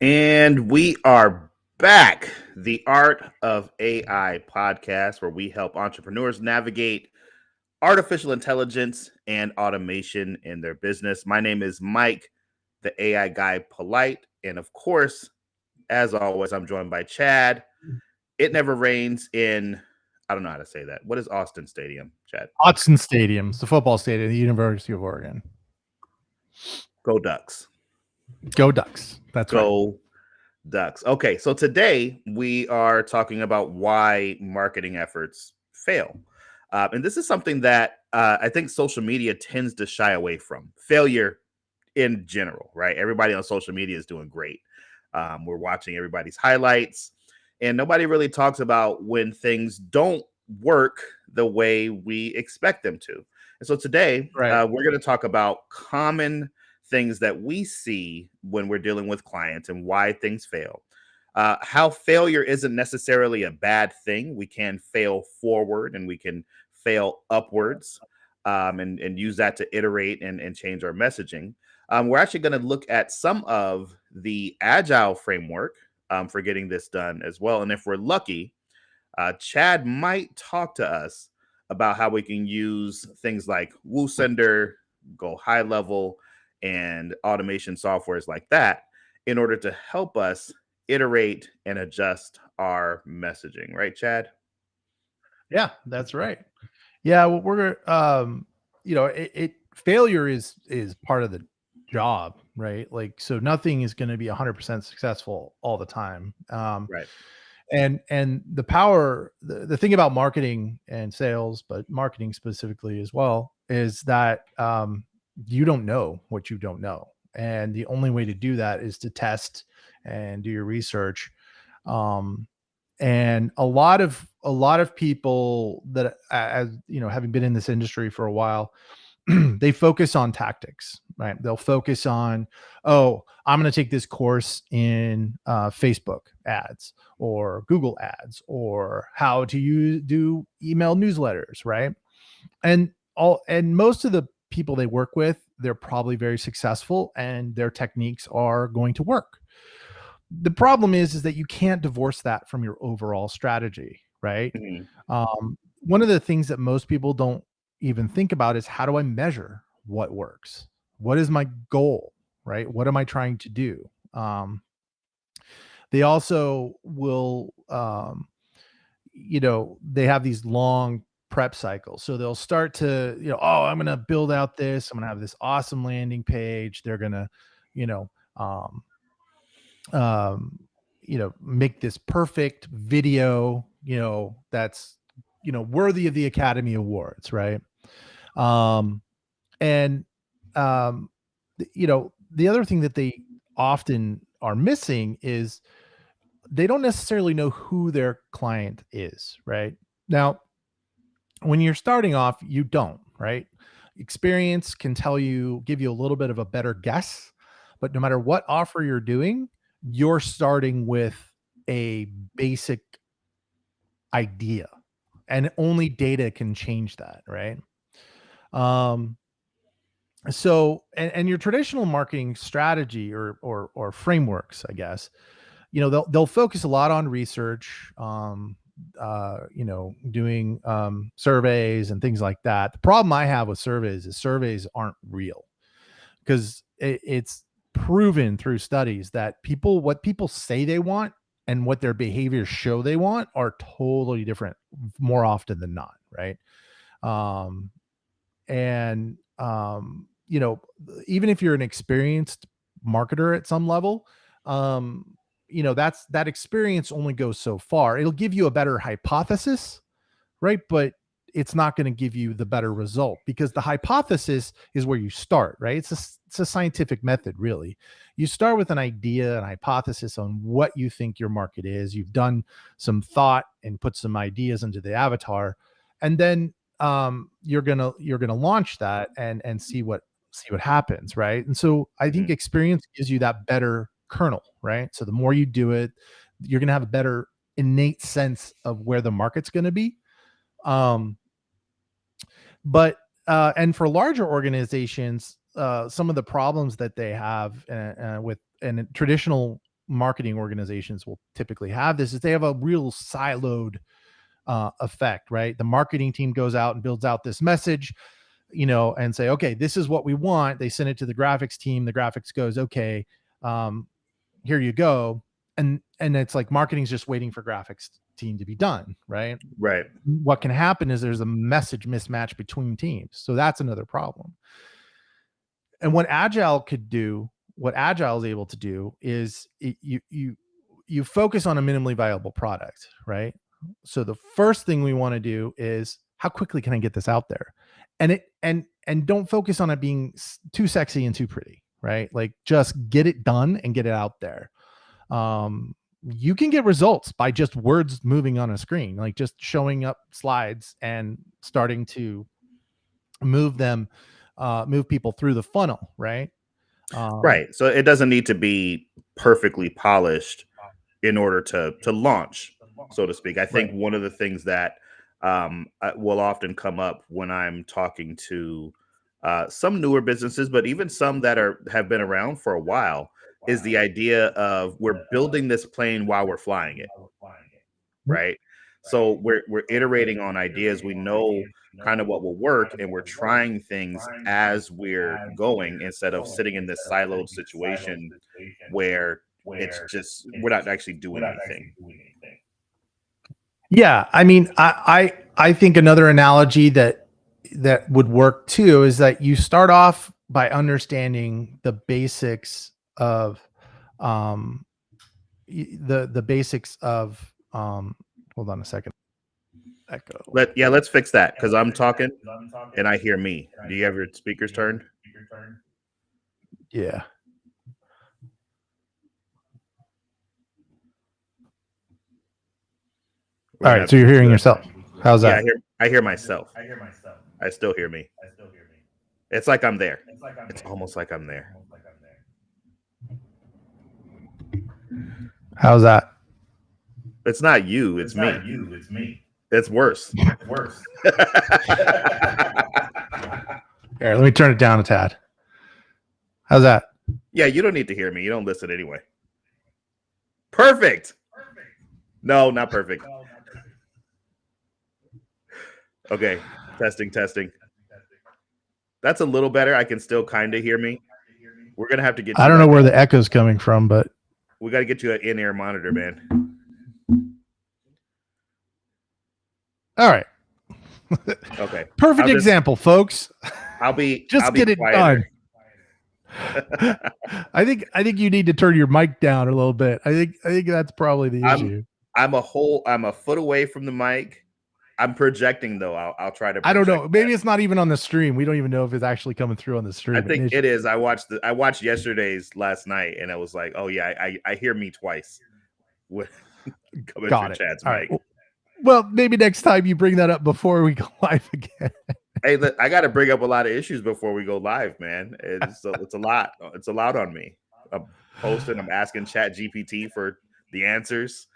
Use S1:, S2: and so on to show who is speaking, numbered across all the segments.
S1: And we are back. The Art of AI podcast, where we help entrepreneurs navigate artificial intelligence and automation in their business. My name is Mike, the AI guy Polite. And of course, as always, I'm joined by Chad. It never rains in, I don't know how to say that. What is Austin Stadium, Chad?
S2: Autzen Stadium, it's the football stadium, the University of Oregon.
S1: Go Ducks.
S2: Go Ducks. That's right.
S1: Go Ducks. Okay, so today we are talking about why marketing efforts fail. And this is something that I think social media tends to shy away from. Failure in general, right? Everybody on social media is doing great. We're watching everybody's highlights, and nobody really talks about when things don't work the way we expect them to. And so today,
S2: Right.
S1: we're going to talk about common things that we see when we're dealing with clients and why things fail. How failure isn't necessarily a bad thing. We can fail forward and we can fail upwards, and use that to iterate and change our messaging. We're actually going to look at some of the agile framework for getting this done as well. And if we're lucky, Chad might talk to us about how we can use things like WooSender, Go High Level, and automation softwares like that in order to help us iterate and adjust our messaging. Right, Chad?
S2: Yeah, that's right. Yeah, well, we're failure is part of the job, right? Like, so nothing is going to be 100% successful all the time.
S1: Right.
S2: And the thing about marketing and sales, but marketing specifically as well, is that you don't know what you don't know, and the only way to do that is to test and do your research. And a lot of people that, as you know, having been in this industry for a while, they focus on tactics, right? They'll focus on, oh, I'm going to take this course in Facebook ads or Google ads or how to do email newsletters, right? And most of the people they work with, they're probably very successful and their techniques are going to work. The problem is that you can't divorce that from your overall strategy, right?
S1: Mhm.
S2: One of the things that most people don't even think about is, how do I measure what works? What is my goal, right? What am I trying to do? They also will, they have these long prep cycles. So they'll start to, oh, I'm going to build out this. I'm going to have this awesome landing page. They're going to, you know, um, make this perfect video, that's, worthy of the Academy Awards, right? Um, and, the other thing that they often are missing is they don't necessarily know who their client is, right? Now, when you're starting off, you don't, right? Experience can give you a little bit of a better guess, but no matter what offer you're doing, you're starting with a basic idea, and only data can change that, right? Um, and your traditional marketing strategy or frameworks, I guess, they'll focus a lot on research, doing surveys and things like that. The problem I have with surveys is surveys aren't real, because it's proven through studies that what people say they want and what their behaviors show they want are totally different more often than not, right? um and even if you're an experienced marketer at some level, um that experience only goes so far. It'll give you a better hypothesis, right? But it's not going to give you the better result, because the hypothesis is where you start, right? It's a scientific method, really. You start with an idea, an hypothesis on what you think your market is. You've done some thought and put some ideas into the avatar, and then you're gonna launch that and see what happens, right? And so I think
S1: Mhm.
S2: experience gives you that better kernel, right? So the more you do it, you're gonna have a better innate sense of where the market's going to be. um but and for larger organizations, some of the problems that they have with and traditional marketing organizations will typically have this is they have a real siloed effect, right? The marketing team goes out and builds out this message, and say, okay, this is what we want. They send it to the graphics team. The graphics goes, okay, here you go. And it's like marketing's just waiting for graphics team to be done, right?
S1: Right.
S2: What can happen is there's a message mismatch between teams. So that's another problem. And what Agile is able to do is you focus on a minimally viable product, right? So the first thing we want to do is how quickly can I get this out there? And don't focus on it being too sexy and too pretty, right? Like just get it done and get it out there. You can get results by just words moving on a screen, like just showing up slides and starting to move people through the funnel, right?
S1: Right. So it doesn't need to be perfectly polished in order to launch, so to speak. I think
S2: Right.
S1: one of the things that will often come up when I'm talking to some newer businesses, but even some that have been around for a while, is the idea of we're building this plane while we're flying it, right? So we're iterating on ideas. We know kind of what will work, and we're trying things as we're going instead of sitting in this siloed situation where it's just we're not actually doing anything.
S2: Yeah, I mean, I think another analogy that would work too is that you start off by understanding the basics of the basics of hold on a second. Echo.
S1: Let's fix that because I'm talking and I hear me. Do you have your speakers turned?
S2: Yeah.
S1: We're
S2: All
S1: gonna
S2: right,
S1: have
S2: so
S1: to
S2: you're
S1: get
S2: hearing
S1: you.
S2: yourself. How's
S1: Yeah,
S2: that?
S1: I hear myself. I still hear me. It's like I'm there. It's almost like I'm there.
S2: How's that?
S1: It's not you, it's me. It's worse.
S2: Here, let me turn it down a tad. How's that?
S1: Yeah, you don't need to hear me. You don't listen anyway. Perfect. No, not perfect. Okay, testing. That's a little better. I can still kind of hear me. We're gonna have to get
S2: I
S1: you
S2: don't know where the echo's coming from, but
S1: we got to get you an in-ear monitor, man.
S2: all right.
S1: Okay.
S2: Perfect example, folks.
S1: I'll be
S2: get it
S1: quieter.
S2: done. I think you need to turn your mic down a little bit. I think that's probably the issue.
S1: I'm a foot away from the mic. I'm projecting though. I'll try to project.
S2: I don't know. Maybe it's not even on the stream. We don't even know if it's actually coming through on the stream.
S1: I think it is. I watched yesterday's last night and I was like, oh yeah, I hear me twice. Coming
S2: Got
S1: through
S2: it.
S1: Chad's
S2: All
S1: mic.
S2: right. Well, maybe next time you bring that up before we go live again.
S1: Hey, I got to bring up a lot of issues before we go live, man. It's a lot. It's a lot on me. I'm posting. I'm asking Chat GPT for the answers.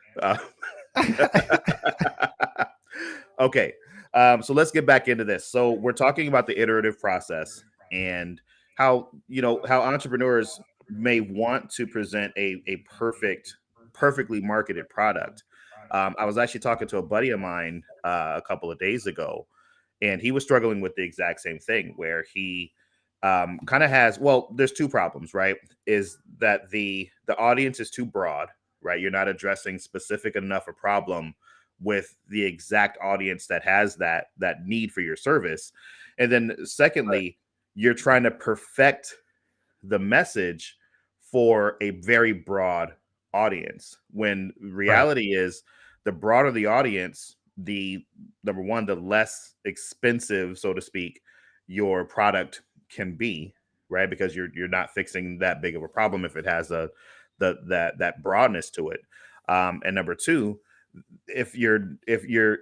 S1: Okay, so let's get back into this. So we're talking about the iterative process and how how entrepreneurs may want to present a perfectly marketed product. I was actually talking to a buddy of mine a couple of days ago, and he was struggling with the exact same thing where he kind of has there's two problems, right? Is that the audience is too broad, right? You're not addressing specific enough a problem with the exact audience that has that need for your service. And then secondly, you're trying to perfect the message for a very broad audience when reality is the broader the audience, the number one, the less expensive, so to speak, your product can be, right? Because you're not fixing that big of a problem if it has that broadness to it. And number two, if you're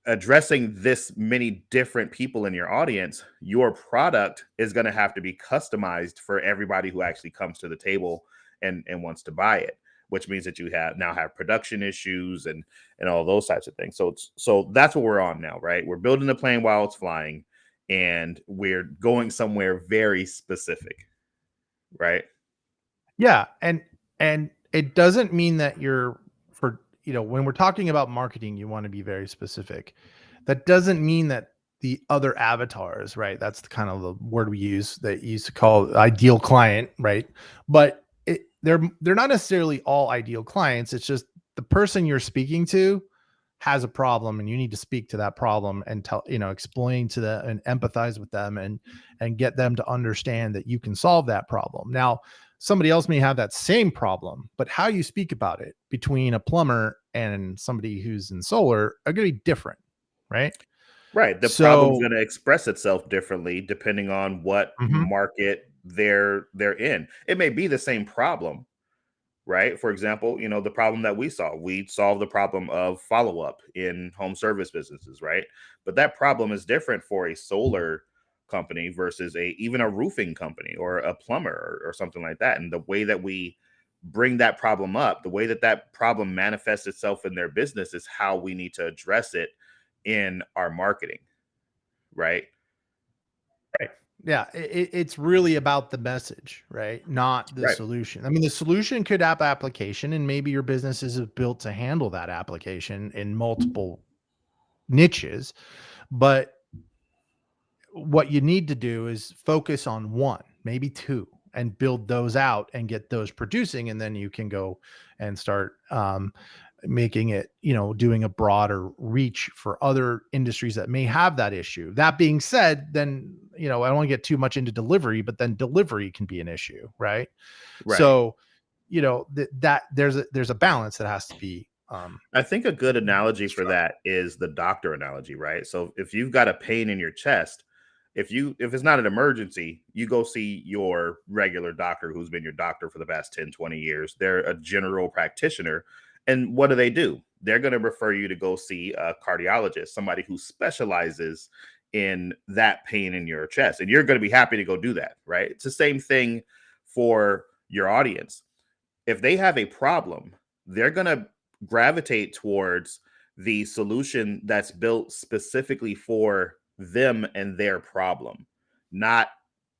S1: addressing this many different people in your audience, your product is going to have to be customized for everybody who actually comes to the table and wants to buy it, which means that you have production issues and all those types of things. So that's what we're on now, right? We're building the plane while it's flying, and we're going somewhere very specific, right?
S2: Yeah, and it doesn't mean that you're for, when we're talking about marketing, you want to be very specific. That doesn't mean that the other avatars, right? That's the kind of the word we use that you used to call ideal client, right? But they're not necessarily all ideal clients. It's just the person you're speaking to has a problem, and you need to speak to that problem and explain to them and empathize with them, and get them to understand that you can solve that problem. Now, somebody else may have that same problem, but how you speak about it between a plumber and somebody who's in solar are going to be different, right?
S1: Right. The problem's
S2: So,
S1: going to express itself differently depending on what
S2: mhm,
S1: market they're in. It may be the same problem, right? For example, the problem that we solved the problem of follow up in home service businesses, right? But that problem is different for a solar company versus even a roofing company or a plumber or something like that. And the way that we bring that problem up, the way that that problem manifests itself in their business is how we need to address it in our marketing, right?
S2: right. Yeah, it's really about the message, right? Not the
S1: Right.
S2: solution. I mean, the solution could have application, and maybe your business is built to handle that application in multiple niches, but what you need to do is focus on one, maybe two, and build those out and get those producing. And then you can go and start making it, doing a broader reach for other industries that may have that issue. That being said, then, I don't want to get too much into delivery, but then delivery can be an issue, right?
S1: Right.
S2: So, that there's a balance that has to be
S1: I think a good analogy for
S2: struck.
S1: that is the doctor analogy, right? So if you've got a pain in your chest, if it's not an emergency, you go see your regular doctor who's been your doctor for the past 10, 20 years. They're a general practitioner. And what do? They're going to refer you to go see a cardiologist, somebody who specializes in that pain in your chest. And you're going to be happy to go do that, right? It's the same thing for your audience. If they have a problem, they're going to gravitate towards the solution that's built specifically for them and their problem, not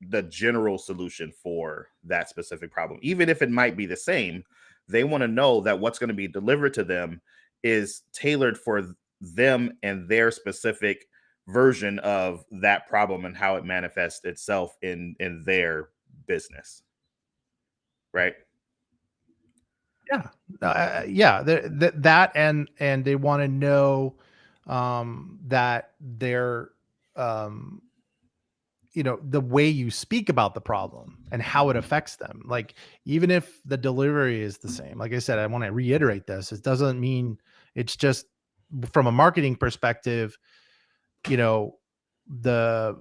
S1: the general solution for that specific problem. Even if it might be the same, they want to know that what's going to be delivered to them is tailored for them and their specific version of that problem and how it manifests itself in their business, right?
S2: Yeah. Yeah, that and they wanna know, that they're, um, the way you speak about the problem and how it affects them. Like, even if the delivery is the same, like I said, I wanna reiterate this, it doesn't mean it's just from a marketing perspective, you know, the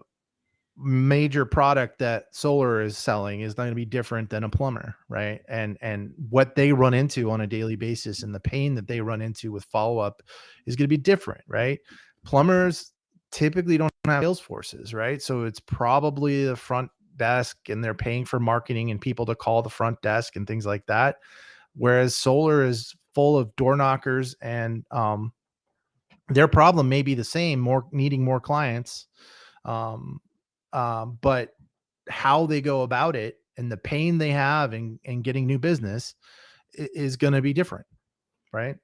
S2: major product that solar is selling is not going to be different than a plumber, right? And what they run into on a daily basis and the pain that they run into with follow up is going to be different, right? Plumbers typically don't have sales forces, right? So it's probably the front desk, and they're paying for marketing and people to call the front desk and things like that. Whereas solar is full of door knockers, and their problem may be the same, more needing more clients. Um, but how they go about it and the pain they have in getting new business is going to be different, right?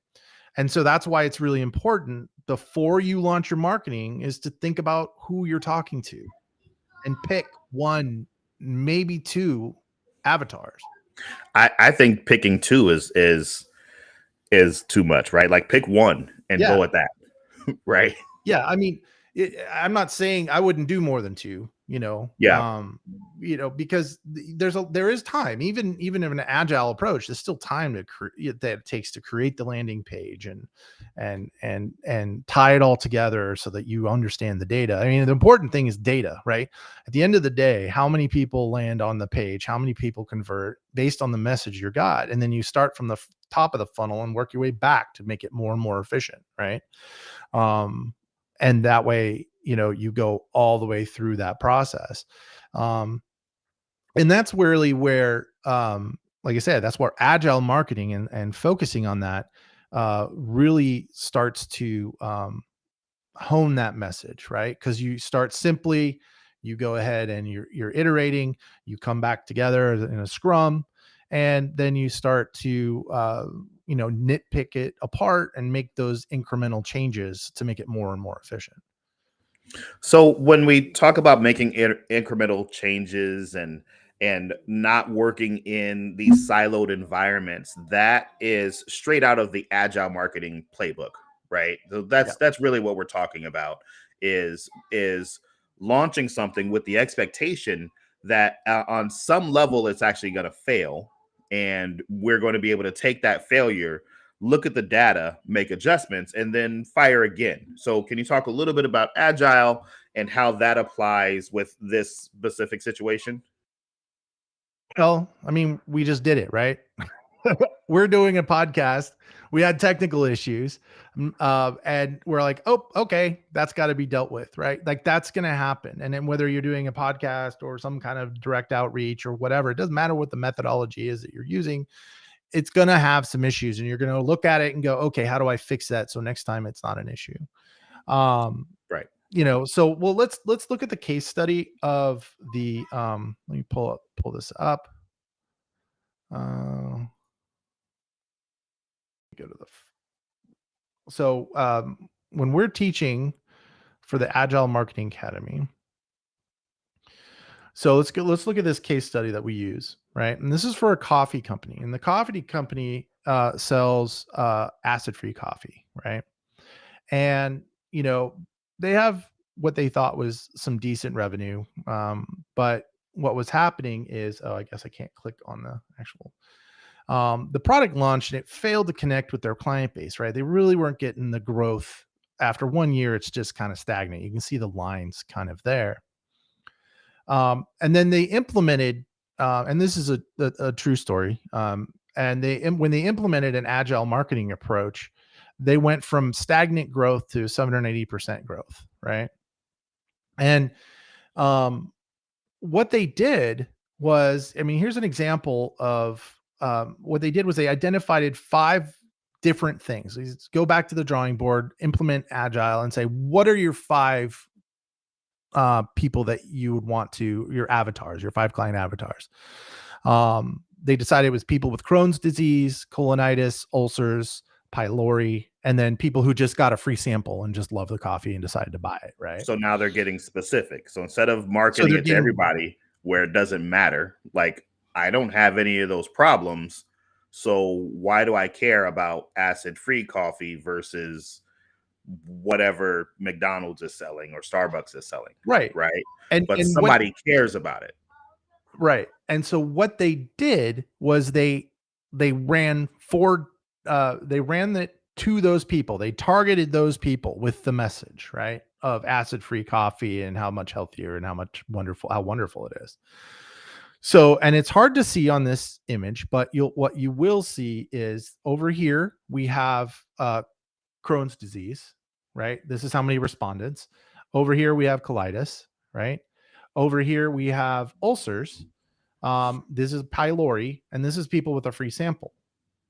S2: And so that's why it's really important before you launch your marketing is to think about who you're talking to and pick one, maybe two avatars.
S1: I think picking two is too much, right? Like pick one and
S2: Yeah.
S1: go at that, right?
S2: Yeah, I mean, I'm not saying I wouldn't do more than 2,
S1: Yeah,
S2: because there is time, even in an agile approach, there's still time that it takes to create the landing page and tie it all together so that you understand the data. I mean, the important thing is data, right? At the end of the day, how many people land on the page, how many people convert based on the message you got, and then you start from the top of the funnel and work your way back to make it more and more efficient, right? um and that way, you go all the way through that process. um and that's really where, like I said, that's where agile marketing and focusing on that really starts to hone that message, right? Because you start simply, you go ahead and you're iterating, you come back together in a scrum, and then you start to nitpick it apart and make those incremental changes to make it more and more efficient.
S1: So when we talk about making incremental changes and not working in these siloed environments, that is straight out of the agile marketing playbook, right? So
S2: Yeah.
S1: that's really what we're talking about is launching something with the expectation that on some level it's actually going to fail, and we're going to be able to take that failure, look at the data, make adjustments, and then fire again. So, can you talk a little bit about agile and how that applies with this specific situation?
S2: Well, I mean, we just did it, right? We're doing a podcast. We had technical issues, and we're like, oh, okay, that's got to be dealt with, right? Like that's going to happen. And then whether you're doing a podcast or some kind of direct outreach or whatever, it doesn't matter what the methodology is that you're using. It's going to have some issues, and you're going to look at it and go, okay, how do I fix that so next time it's not an issue?
S1: Right.
S2: So well, let's look at the case study of the let me pull this up. Go to the so when we're teaching for the Agile Marketing Academy, so let's look at this case study that we use, right? And this is for a coffee company, and the coffee company sells acid-free coffee, right? And they have what they thought was some decent revenue, but what was happening is, I guess I can't click on the actual. The product launched and it failed to connect with their client base, right? They really weren't getting the growth. After 1 year, it's just kind of stagnant. You can see the lines kind of there. And then they implemented, and this is a true story. And when they implemented an agile marketing approach, they went from stagnant growth to 780% growth, right? And what they did was, I mean, here's an example of what they did was they identified 5 different things. Let's go back to the drawing board, implement agile, and say, what are your 5 people that you would want to, your avatars, your 5 client avatars? They decided it was people with Crohn's disease, colonitis, ulcers, pylori, and then people who just got a free sample and just love the coffee and decided to buy it, right?
S1: So now they're getting specific. So instead of
S2: So
S1: marketing
S2: they're
S1: it to
S2: getting
S1: everybody where it doesn't matter, like I don't have any of those problems. So why do I care about acid-free coffee versus whatever McDonald's is selling or Starbucks is selling,
S2: right.
S1: right?
S2: And
S1: But
S2: what
S1: somebody cares about it.
S2: Right. And so what they did was they ran for they ran it to those people. They targeted those people with the message, right? Of acid-free coffee and how much healthier and how wonderful it is. So, and it's hard to see on this image, but what you will see is over here we have Crohn's disease, right? This is how many respondents. Over here we have colitis, right? Over here we have ulcers. This is pylori, and this is people with a free sample.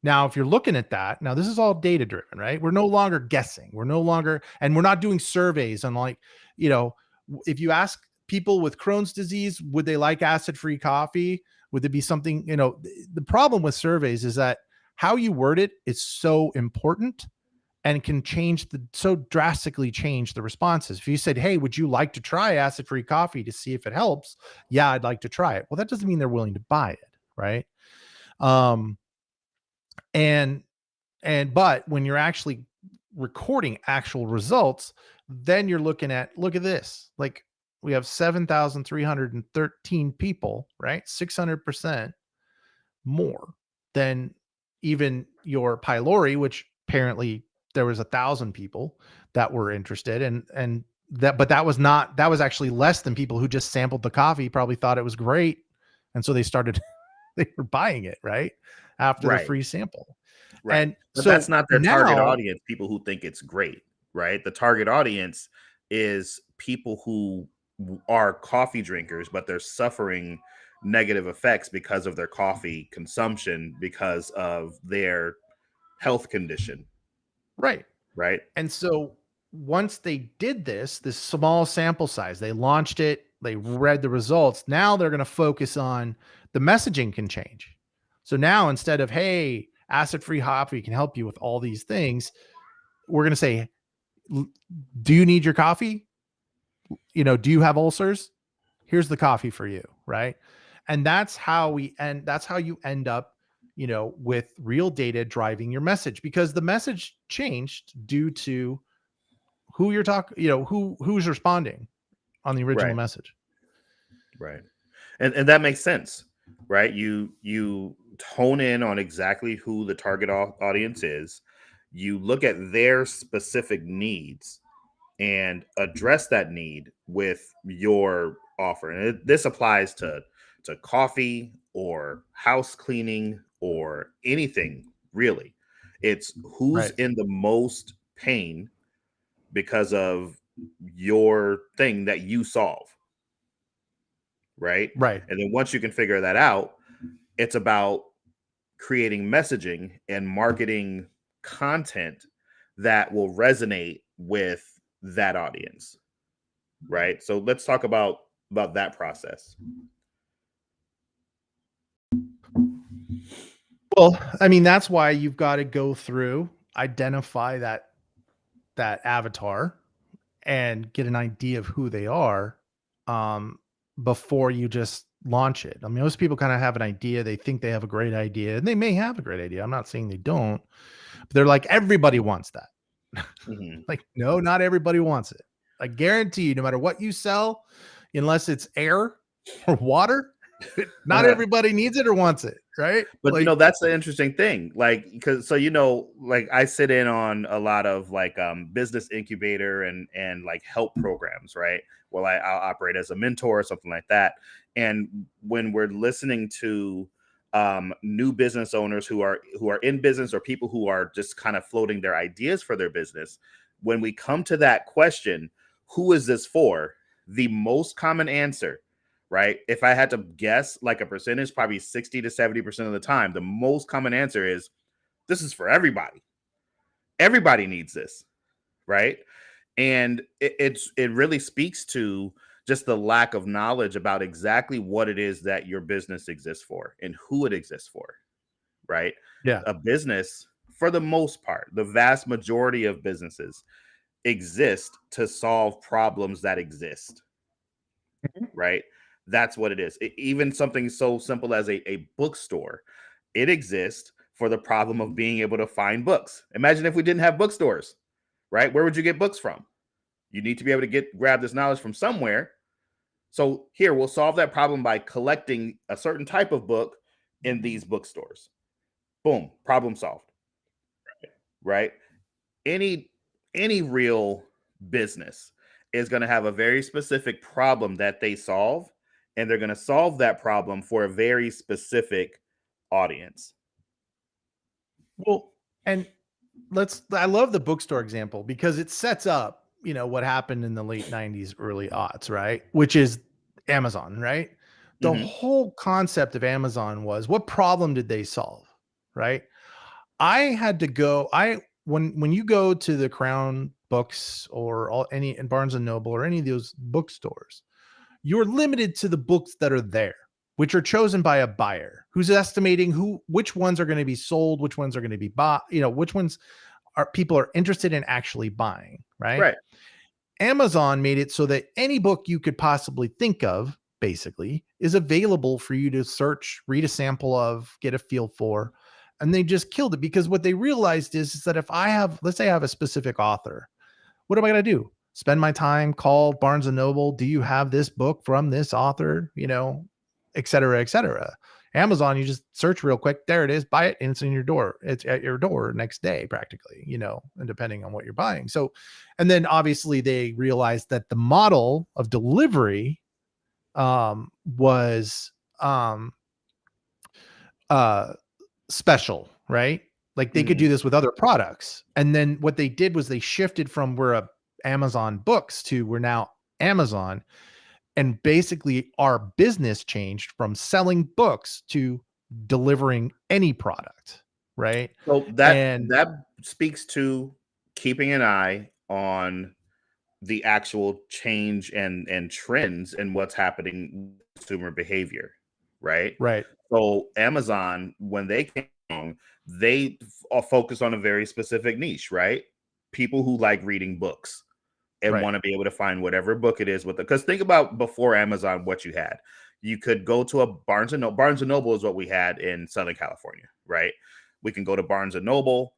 S2: Now, if you're looking at that, now this is all data driven, right? We're no longer guessing. We're no longer, and we're not doing surveys on like, if you ask people with Crohn's disease, would they like acid-free coffee? Would it be something, the problem with surveys is that how you word it is so important and can so drastically change the responses. If you said, hey, would you like to try acid-free coffee to see if it helps? Yeah, I'd like to try it. Well, that doesn't mean they're willing to buy it, right? But when you're actually recording actual results, then you're look at this. Like we have 7,313 people, right? 600% more than even your pylori, which apparently there was 1,000 people that were interested, but that was actually less than people who just sampled the coffee, probably thought it was great, and so they were buying it right after the
S1: Right.
S2: free sample.
S1: Right.
S2: And
S1: But
S2: so
S1: that's not their target
S2: now,
S1: audience, people who think it's great, right? The target audience is people who are coffee drinkers, but they're suffering negative effects because of their coffee consumption, because of their health condition,
S2: right.
S1: right?
S2: And so once they did this small sample size, they launched it, they read the results. Now they're going to focus on the messaging can change. So now instead of, hey, acid-free coffee can help you with all these things, we're going to say, do you need your coffee? Do you have ulcers? Here's the coffee for you, right? And that's how you end up, with real data driving your message, because the message changed due to who you're talking, who's responding on the original
S1: Right.
S2: message.
S1: Right. And that makes sense, right? You hone in on exactly who the target audience is. You look at their specific needs and address that need with your offer. And this applies to coffee or house cleaning or anything really. It's who's
S2: Right.
S1: in the most pain because of your thing that you solve, right?
S2: Right.
S1: And then once you can figure that out, it's about creating messaging and marketing content that will resonate with that audience, right? So let's talk about that process.
S2: Well, I mean, that's why you've got to go through, identify that avatar and get an idea of who they are, um, before you just launch it. I mean, most people kind of have an idea. They think they have a great idea, and they may have a great idea. I'm not saying they don't, but they're like, everybody wants that.
S1: Mhm.
S2: Like, no, not everybody wants it. I guarantee you, no matter what you sell, unless it's air or water, not everybody needs it or wants it, right?
S1: But
S2: Like,
S1: that's the interesting thing. Like, because so like I sit in on a lot of like business incubator and like help programs, right? Well, I'll operate as a mentor or something like that. And when we're listening to new business owners who are in business, or people who are just kind of floating their ideas for their business, when we come to that question, who is this for? The most common answer, right? If I had to guess like a percentage, probably 60 to 70% of the time, the most common answer is this is for everybody. Everybody needs this, right? And it really speaks to just the lack of knowledge about exactly what it is that your business exists for and who it exists for, right?
S2: yeah.
S1: A business, for the most part, the vast majority of businesses exist to solve problems that exist, right? That's what it is. Even something so simple as a bookstore, it exists for the problem of being able to find books. Imagine if we didn't have bookstores, right? Where would you get books from? You need to be able to grab this knowledge from somewhere. So here, we'll solve that problem by collecting a certain type of book in these bookstores. Boom, problem solved, right? Any any real business is going to have a very specific problem that they solve, and they're going to solve that problem for a very specific audience.
S2: Well, and I love the bookstore example because it sets up, what happened in the late 90s, early aughts, right? Which is Amazon, right? The
S1: Hmm.
S2: whole concept of Amazon was, what problem did they solve? Right? I had to go, when you go to the Crown Books or any and Barnes and Noble or any of those bookstores, you're limited to the books that are there, which are chosen by a buyer who's estimating which ones are going to be sold, which ones are going to be bought, which ones are people are interested in actually buying, right?
S1: Right.
S2: Amazon made it so that any book you could possibly think of basically is available for you to search, read a sample of, get a feel for. And they just killed it because what they realized is that if let's say I have a specific author, what am I going to do? Spend my time, call Barnes and Noble. Do you have this book from this author? Et cetera, et cetera. Amazon, you just search real quick. There it is. Buy it. And it's in your door. It's at your door next day, practically, and depending on what you're buying. So, and then obviously they realized that the model of delivery was uh, special, right? Like they could do
S1: Hmm.
S2: this with other products. And then what they did was they shifted from we're a Amazon books to we're now Amazon. And basically our business changed from selling books to delivering any product, right?
S1: So
S2: And
S1: that speaks to keeping an eye on the actual change and trends and what's happening with consumer behavior, right?
S2: Right.
S1: So Amazon, when they came along, they focus on a very specific niche, right? People who like reading books and
S2: Right.
S1: want to be able to find whatever book it is with it. Because think about before Amazon, what you had. You could go to a Barnes and Noble. Barnes and Noble is what we had in Southern California, right? We can go to Barnes and Noble.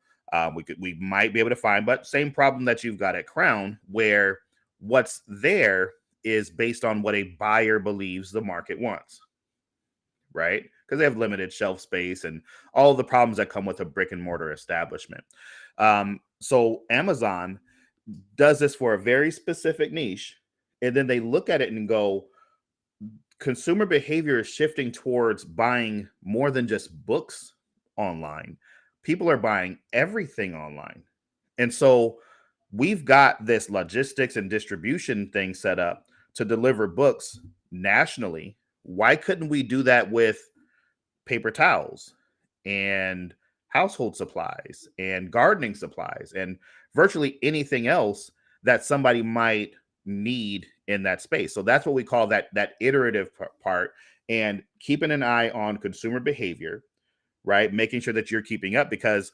S1: We might be able to find, but same problem that you've got at Crown, where what's there is based on what a buyer believes the market wants, right? Because they have limited shelf space and all the problems that come with a brick and mortar establishment. So Amazon does this for a very specific niche, and then they look at it and go, consumer behavior is shifting towards buying more than just books online. People are buying everything online. And so we've got this logistics and distribution thing set up to deliver books nationally. Why couldn't we do that with paper towels and household supplies and gardening supplies and virtually anything else that somebody might need in that space? So that's what we call that iterative part, and keeping an eye on consumer behavior, right? Making sure that you're keeping up, because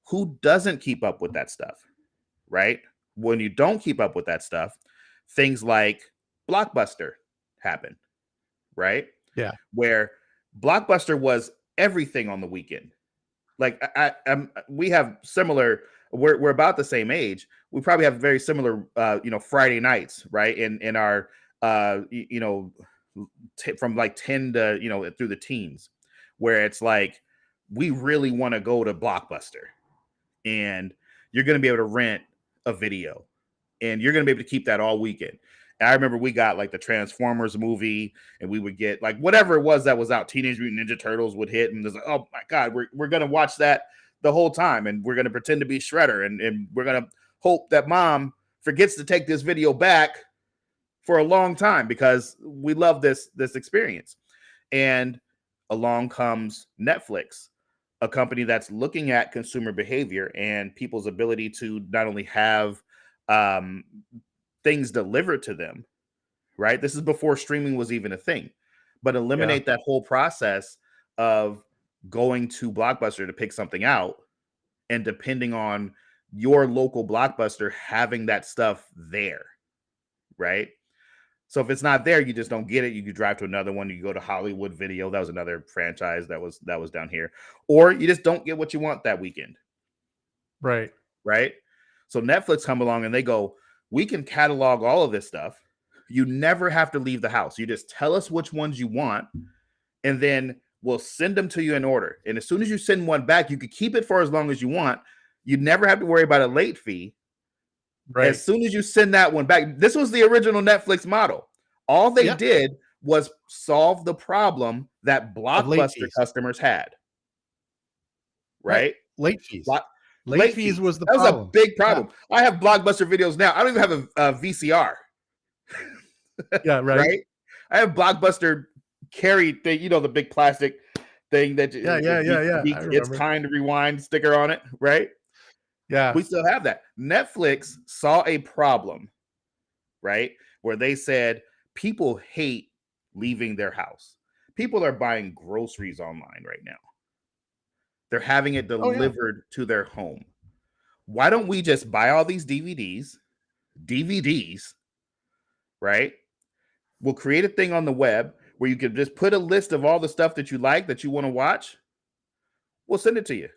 S1: who doesn't keep up with that stuff, right? When you don't keep up with that stuff, things like Blockbuster happen, right?
S2: Yeah.
S1: Where Blockbuster was everything on the weekend. Like we have similar. We're about the same age. We probably have very similar, Friday nights, right? In our, from like 10 to through the teens, where it's like we really want to go to Blockbuster, and you're going to be able to rent a video, and you're going to be able to keep that all weekend. And I remember we got like the Transformers movie, and we would get like whatever it was that was out. Teenage Mutant Ninja Turtles would hit, and there's like, oh my God, we're going to watch that the whole time, and we're going to pretend to be Shredder, and we're going to hope that mom forgets to take this video back for a long time because we love this experience. And along comes Netflix, a company that's looking at consumer behavior and people's ability to not only have things delivered to them, right? This is before streaming was even a thing, but
S2: Yeah.
S1: eliminate that whole process of going to Blockbuster to pick something out and depending on your local Blockbuster having that stuff there, right? So if it's not there, you just don't get it. You could drive to another one. You go to Hollywood Video. That was another franchise that was down here. Or you just don't get what you want that weekend,
S2: Right.
S1: right? So Netflix come along and they go, we can catalog all of this stuff. You never have to leave the house. You just tell us which ones you want, and then we'll send them to you in order. And as soon as you send one back, you could keep it for as long as you want. You never have to worry about a late fee.
S2: Right.
S1: As soon as you send that one back, this was the original Netflix model. All they
S2: Yeah.
S1: did was solve the problem that
S2: Of late
S1: Blockbuster
S2: fees.
S1: customers had,
S2: Right.
S1: right?
S2: Late fees.
S1: Block,
S2: Late fees was the
S1: That was a
S2: problem.
S1: big
S2: Yeah.
S1: problem. I have Blockbuster videos now. I don't even have a VCR,
S2: Yeah. Right.
S1: right? I have Blockbuster carry thing, the big plastic thing that
S2: Yeah. I
S1: it's
S2: remember.
S1: kind to rewind sticker on it, right?
S2: Yeah.
S1: We still have that. Netflix saw a problem, right? Where they said people hate leaving their house. People are buying groceries online right now. They're having it
S2: Oh yeah.
S1: delivered to their home. Why don't we just buy all these DVDs, right? We'll create a thing on the web where you can just put a list of all the stuff that you like that you want to watch. We'll send it to you.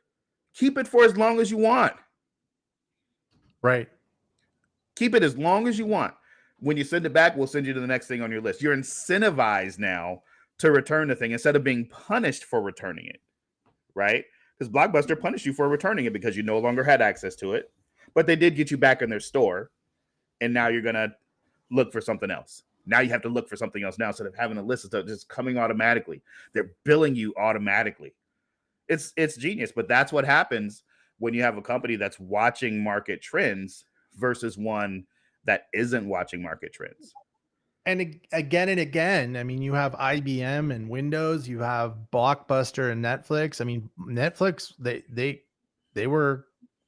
S1: Keep it for as long as you want.
S2: Right.
S1: Keep it as long as you want. When you send it back, we'll send you to the next thing on your list. You're incentivized now to return the thing instead of being punished for returning it, right? Because Blockbuster punished you for returning it because you no longer had access to it, but they did get you back in their store, and now you're going to look for something else. Now you have to look for something else now instead of having a list of stuff just coming automatically. They're billing you automatically. It's genius, but that's what happens when you have a company that's watching market trends versus one that isn't watching market trends.
S2: And again, I mean, you have IBM and Windows, you have Blockbuster and Netflix. I mean, Netflix,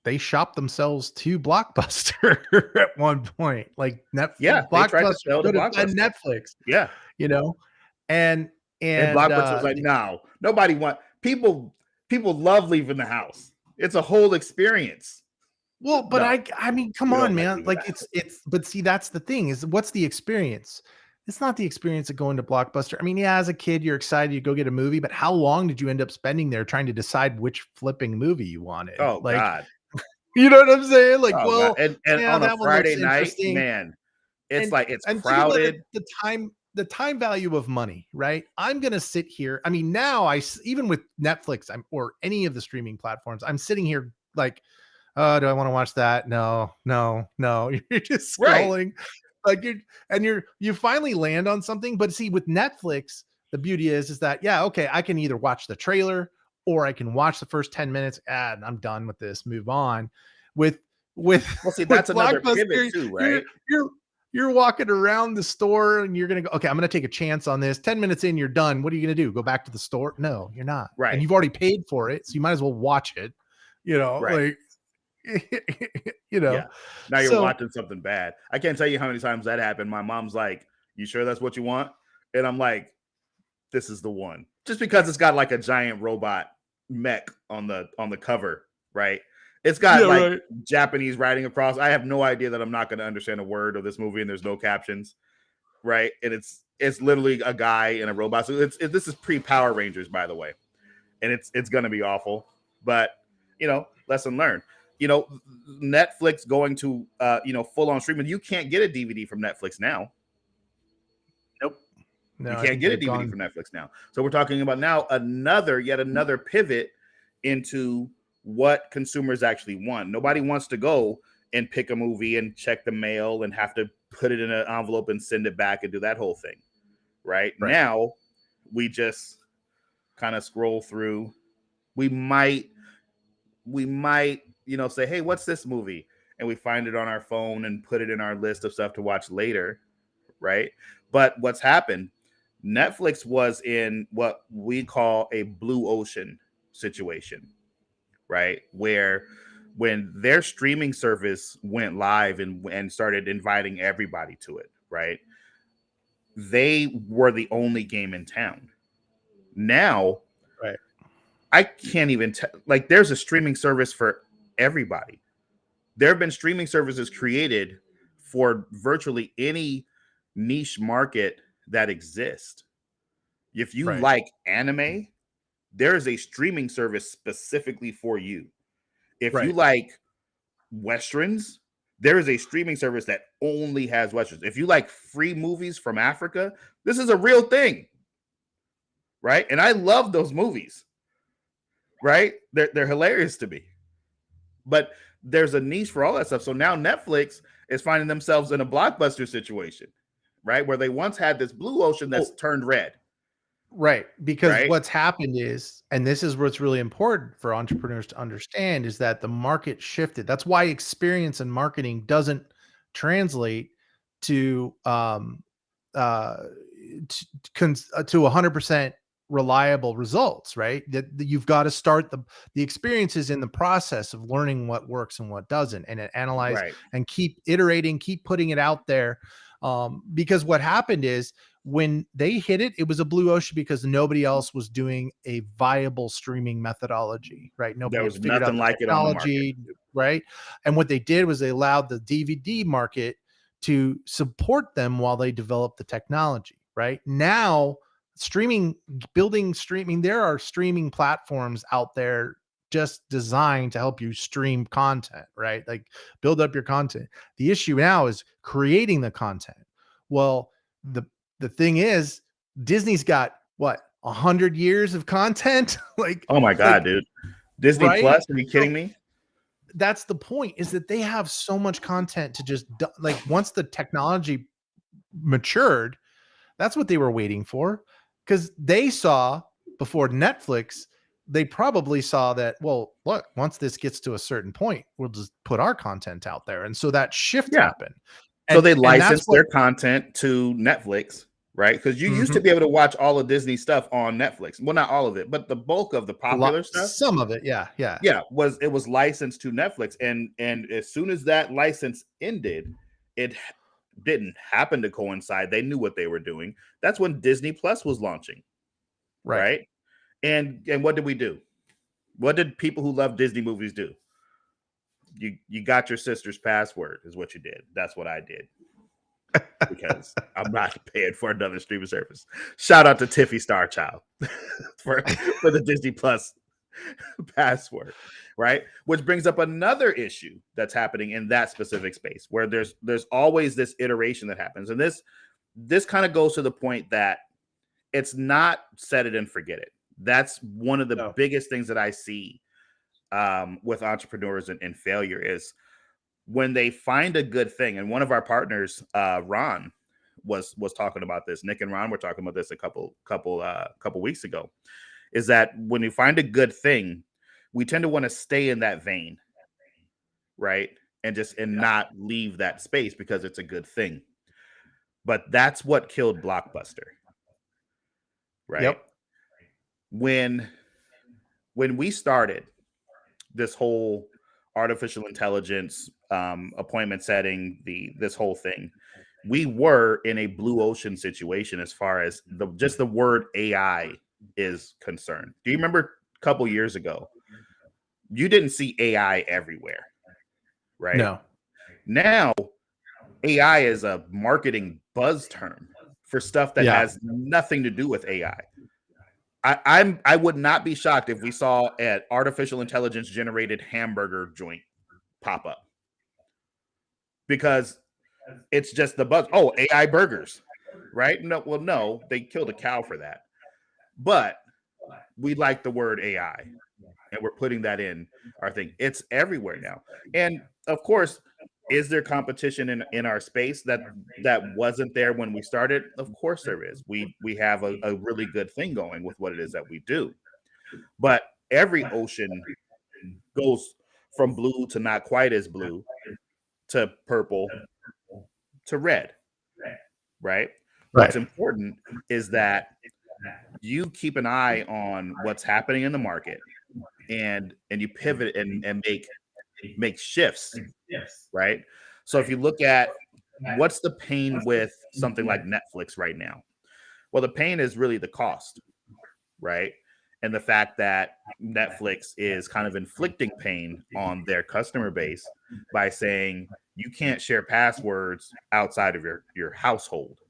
S2: they shopped themselves to Blockbuster at one point. Like
S1: Yeah, they tried to
S2: Blockbuster
S1: sell to
S2: could have been
S1: Blockbuster.
S2: Netflix,
S1: Yeah.
S2: and
S1: And
S2: And
S1: Blockbuster was like, no, nobody want people love leaving the house. It's a whole experience.
S2: well, but
S1: No,
S2: I mean, come
S1: we don't
S2: on,
S1: like
S2: man.
S1: leaving
S2: Like
S1: the house.
S2: but see, that's the thing is what's the experience? It's not the experience of going to Blockbuster. I mean, yeah, as a kid, you're excited you go get a movie, but how long did you end up spending there trying to decide which flipping movie you wanted?
S1: Oh
S2: Like,
S1: God.
S2: you know what I'm saying? Like,
S1: Oh God.
S2: well,
S1: And
S2: yeah,
S1: on a
S2: that one looks
S1: Friday night,
S2: interesting.
S1: man, it's
S2: And
S1: like it's
S2: think about
S1: crowded.
S2: the time value of money, right? I'm gonna sit here. I mean, now even with Netflix, or any of the streaming platforms, I'm sitting here like, oh, do I want to watch that? No, no, no. You're just
S1: Right.
S2: scrolling, like you finally land on something. But see, with Netflix, the beauty is that yeah, okay, I can either watch the trailer or I can watch the first 10 minutes and I'm done with this, move on. With with
S1: Well, see,
S2: with
S1: that's another pivot
S2: Blockbuster,
S1: too,
S2: you're
S1: right?
S2: you're you're walking around the store and you're gonna go, okay, I'm gonna take a chance on this. 10 minutes in, you're done. What are you gonna do? Go back to the store? No, you're not. And
S1: Right.
S2: you've already paid for it, so you might as well watch it.
S1: Right.
S2: Like you know.
S1: Yeah. Now you're
S2: So
S1: watching something bad. I can't tell you how many times that happened. My mom's like, "You sure that's what you want?" And I'm like, "This is the one." Just because it's got like a giant robot mech on the cover, right? It's got
S2: yeah,
S1: like
S2: right.
S1: Japanese writing across. I have no idea that I'm not going to understand a word of this movie, and there's no captions, right? And it's literally a guy in a robot. So this is pre Power Rangers, by the way, and it's going to be awful. But lesson learned. Netflix going to full on streaming. You can't get a DVD from Netflix now. Nope. You
S2: No, I
S1: can't
S2: think
S1: get a
S2: they've
S1: DVD
S2: gone.
S1: from Netflix now. So we're talking about now yet another pivot into what consumers actually want. Nobody wants to go and pick a movie and check the mail and have to put it in an envelope and send it back and do that whole thing. Right
S2: Right.
S1: now, we just kind of scroll through. We might say, hey, what's this movie? And we find it on our phone and put it in our list of stuff to watch later. Right. But what's happened? Netflix was in what we call a blue ocean situation, right? Where when their streaming service went live and started inviting everybody to it, right? They were the only game in town. Now,
S2: Right.
S1: I can't even like there's a streaming service for everybody. There have been streaming services created for virtually any niche market that exists. If you
S2: Right.
S1: like anime, there is a streaming service specifically for you. If you
S2: Right.
S1: like westerns, there is a streaming service that only has westerns. If you like free movies from Africa, this is a real thing. Right? And I love those movies. Right? They're hilarious to me. But there's a niche for all that stuff. So now Netflix is finding themselves in a Blockbuster situation, right? Where they once had this blue ocean that's
S2: Oh,
S1: turned red,
S2: right. Because
S1: right?
S2: what's happened is, and this is what's really important for entrepreneurs to understand, is that the market shifted. That's why experience and marketing doesn't translate to uh to 100% reliable results, right? That you've got to start the experiences in the process of learning what works and what doesn't, and then analyze
S1: Right.
S2: and keep iterating, keep putting it out there. Because what happened is when they hit it, it was a blue ocean because nobody else was doing a viable streaming methodology, right?
S1: There
S2: Nobody had
S1: was
S2: figured out
S1: nothing
S2: the
S1: like it on the market.
S2: technology, right? And what they did was they allowed the DVD market to support them while they developed the technology, right? Now, streaming, there are streaming platforms out there just designed to help you stream content, right? Like build up your content. The issue now is creating the content. Well, the the thing is, Disney's got what 100 years of content,
S1: Oh my God,
S2: like
S1: dude. Disney
S2: right.
S1: Plus? Are you kidding
S2: So
S1: me?
S2: that's the point, is that they have so much content to just like once the technology matured, that's what they were waiting for, because they saw before Netflix, they probably saw that, well, look, once this gets to a certain point, we'll just put our content out there. And so that shift
S1: Yeah.
S2: happened.
S1: So they
S2: And that's
S1: licensed
S2: what
S1: their content to Netflix, right? Because you used to
S2: mhm,
S1: be able to watch all of Disney stuff on Netflix. Well, not all of it, but the bulk of the
S2: a lot,
S1: popular stuff,
S2: some of it. Yeah. Yeah.
S1: yeah, was licensed to Netflix. And as soon as that license ended, it didn't happen to coincide. They knew what they were doing. That's when Disney Plus was launching. right? And what did we do? What did people who love Disney movies do? You got your sister's password is what you did. That's what I did because I'm not paying for another streaming service. Shout out to Tiffy Starchild for the Disney Plus password, right? Which brings up another issue that's happening in that specific space where there's always this iteration that happens. And this kind of goes to the point that it's not set it and forget it. That's one of the biggest things that I see with entrepreneurs and failure is when they find a good thing. And one of our partners, Ron, was talking about this. Nick and Ron were talking about this a couple weeks ago. Is that when you find a good thing, we tend to want to stay in that vein, right? And not leave that space because it's a good thing. But that's what killed Blockbuster, right?
S2: Yep.
S1: When we started this whole artificial intelligence appointment setting, this whole thing, we were in a blue ocean situation as far as the word AI is concerned. Do you remember a couple years ago? You didn't see AI everywhere, right?
S2: No.
S1: Now, AI is a marketing buzz term for stuff that has nothing to do with AI. I would not be shocked if we saw an artificial intelligence generated hamburger joint pop up because it's just the buzz. Oh, AI burgers, right? No, they killed a cow for that. But we like the word AI, and we're putting that in our thing. It's everywhere now. And of course, is there competition in our space that wasn't there when we started? Of course there is. We have a really good thing going with what it is that we do. But every ocean goes from blue to not quite as blue to purple to red, right? What's important is that you keep an eye on what's happening in the market and you pivot and make shifts, right? So if you look at what's the pain with something like Netflix right now? Well, the pain is really the cost, right? And the fact that Netflix is kind of inflicting pain on their customer base by saying you can't share passwords outside of your household,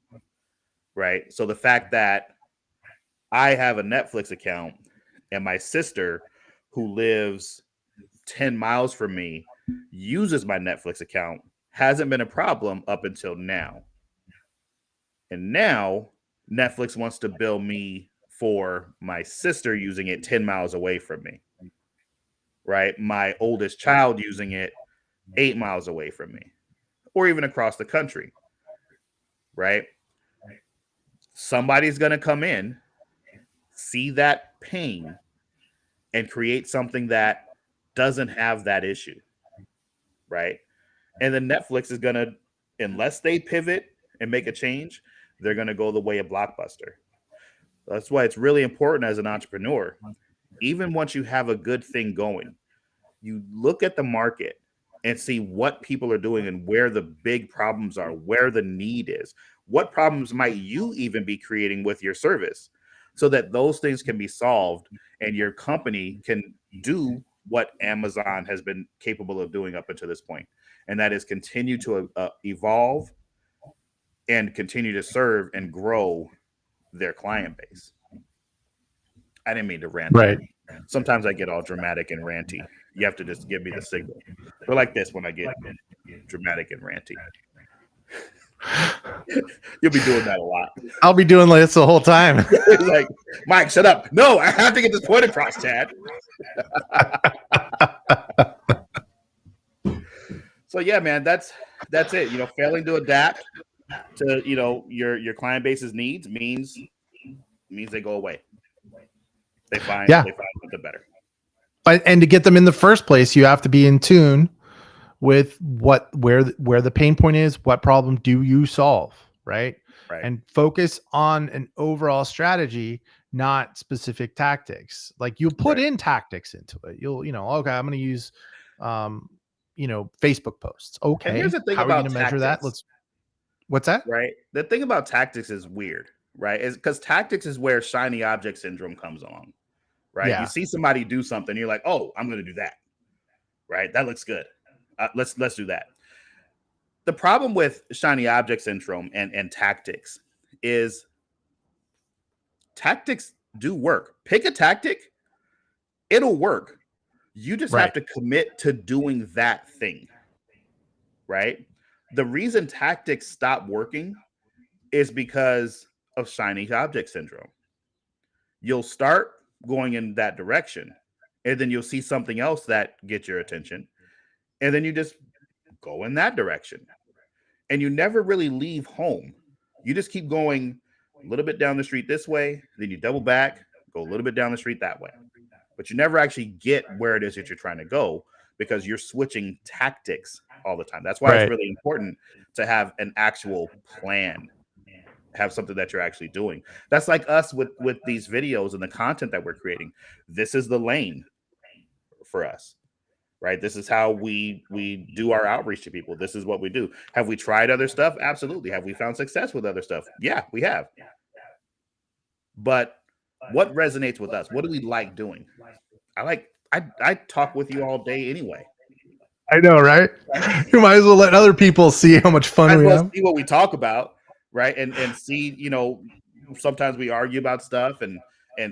S1: right? So the fact that I have a Netflix account and my sister who lives 10 miles from me uses my Netflix account hasn't been a problem up until now. And now Netflix wants to bill me for my sister using it 10 miles away from me, right? My oldest child using it 8 miles away from me, or even across the country, right? Somebody's going to come in, see that pain, and create something that doesn't have that issue, right? And then Netflix is going to, unless they pivot and make a change, they're going to go the way of Blockbuster. That's why it's really important as an entrepreneur. Even once you have a good thing going, you look at the market and see what people are doing and where the big problems are, where the need is. What problems might you even be creating with your service so that those things can be solved and your company can do what Amazon has been capable of doing up until this point. And that is continue to evolve and continue to serve and grow their client base. I didn't mean to rant.
S2: Right.
S1: Sometimes I get all dramatic and ranty. You have to just give me the signal. We're like this when I get dramatic and ranty. You'll be doing that a lot.
S2: I'll be doing this the whole time.
S1: Like, Mike, shut up. No, I have to get this point across, Chad. So yeah, man, that's it. Failing to adapt to your client base's needs means they go away. They find something better.
S2: And to get them in the first place, you have to be in tune with where the pain point is. What problem do you solve, right? And focus on an overall strategy, not specific tactics. Like you'll put in tactics into it. You'll okay, I'm going to use Facebook posts. Okay,
S1: and here's the thing
S2: how
S1: about
S2: are you going to measure that? What's that?
S1: Right. The thing about tactics is weird, right? Is because tactics is where shiny object syndrome comes along, right? You
S2: Yeah.
S1: see somebody do something, you're like, oh, I'm going to do that, right? That looks good. Let's do that. The problem with shiny object syndrome and tactics is tactics do work. Pick a tactic, it'll work. You just have
S2: Right.
S1: to commit to doing that thing, right? The reason tactics stop working is because of shiny object syndrome. You'll start going in that direction, and then you'll see something else that gets your attention, and then you just go in that direction. And you never really leave home. You just keep going a little bit down the street this way, then you double back, go a little bit down the street that way. But you never actually get where it is that you're trying to go because you're switching tactics all the time. That's why it's
S2: Right.
S1: really important to have an actual plan, have something that you're actually doing. That's like us with these videos and the content that we're creating. This is the lane for us, right? This is how we do our outreach to people. This is what we do. Have we tried other stuff? Absolutely. Have we found success with other stuff? Yeah, we have. But what resonates with us? What do we like doing? I talk with you all day anyway.
S2: I know, right? You might as well let other people see how much fun we have.
S1: See what we talk about, right? And see, sometimes we argue about stuff and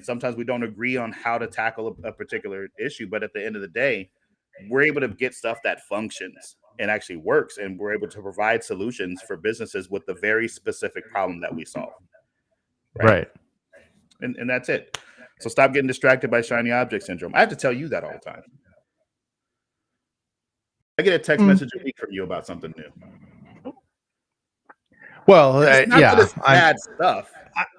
S1: sometimes we don't agree on how to tackle a particular issue. But at the end of the day, we're able to get stuff that functions and actually works, and we're able to provide solutions for businesses with the very specific problem that we solve.
S2: Right.
S1: And that's it. So stop getting distracted by shiny object syndrome. I have to tell you that all the time. I get a text message a week from you about something new.
S2: Well,
S1: it's not that it's bad stuff.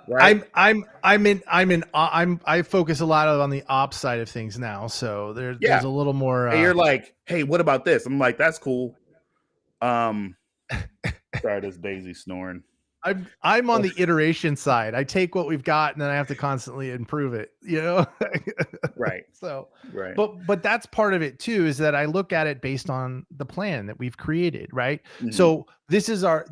S1: Right?
S2: I focus a lot on the ops side of things now. So there's a little more.
S1: And you're like, hey, what about this? I'm like, that's cool. Sorry, this Daisy snoring.
S2: I'm on the iteration side. I take what we've got and then I have to constantly improve it,
S1: Right.
S2: So,
S1: right.
S2: But that's part of it too, is that I look at it based on the plan that we've created. Right.
S1: Mm-hmm.
S2: So this is our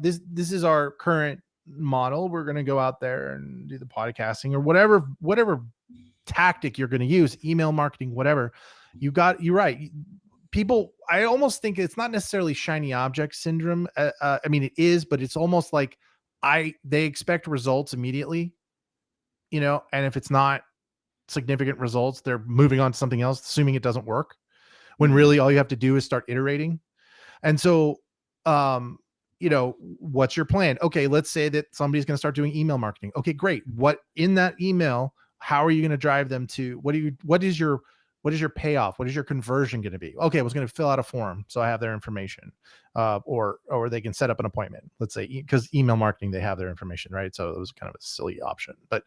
S2: current model. We're going to go out there and do the podcasting or whatever tactic you're going to use, email marketing, whatever. You're right. People, I almost think it's not necessarily shiny object syndrome. I mean, it is, but it's almost like they expect results immediately, and if it's not significant results, they're moving on to something else, assuming it doesn't work, when really all you have to do is start iterating. And so, what's your plan? Okay, let's say that somebody's going to start doing email marketing. Okay, great. What in that email, how are you going to drive them to, what is your payoff? What is your conversion going to be? Okay, I was going to fill out a form so I have their information, or they can set up an appointment. Let's say, because email marketing, they have their information, right? So it was kind of a silly option. But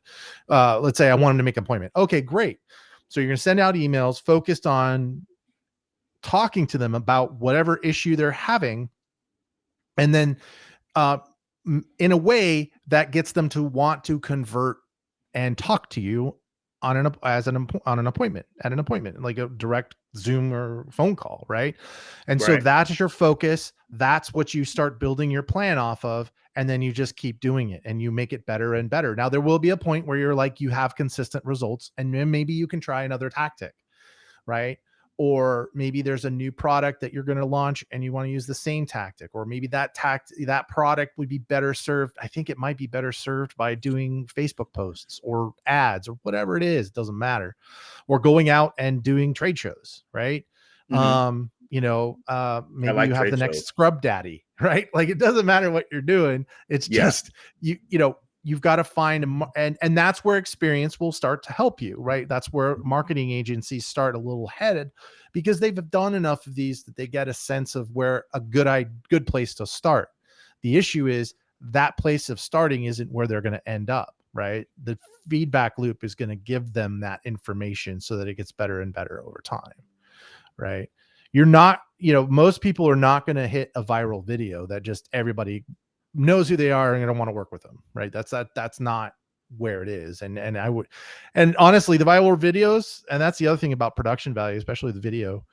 S2: let's say I want them to make an appointment. Okay, great. So you're going to send out emails focused on talking to them about whatever issue they're having, and then in a way that gets them to want to convert and talk to you on an appointment, like a direct Zoom or phone call, right? And so that's your focus. That's what you start building your plan off of, and then you just keep doing it and you make it better and better. Now there will be a point where you're like, you have consistent results, and then maybe you can try another tactic, right? Or maybe there's a new product that you're going to launch and you want to use the same tactic, or maybe that product would be better served. I think it might be better served by doing Facebook posts or ads or whatever it is. It doesn't matter. Or going out and doing trade shows, right?
S1: Mm-hmm.
S2: Maybe you have the next scrub daddy, right? Like, it doesn't matter what you're doing. It's just, you've got to find and that's where experience will start to help you, right? That's where marketing agencies start a little headed, because they've done enough of these that they get a sense of where a good place to start. The issue is that place of starting isn't where they're going to end up, right? The feedback loop is going to give them that information so that it gets better and better over time, right? You're not, most people are not going to hit a viral video that just everybody knows who they are and don't want to work with them, right? That's not where it is. And honestly, the viral videos, and that's the other thing about production value, especially the video,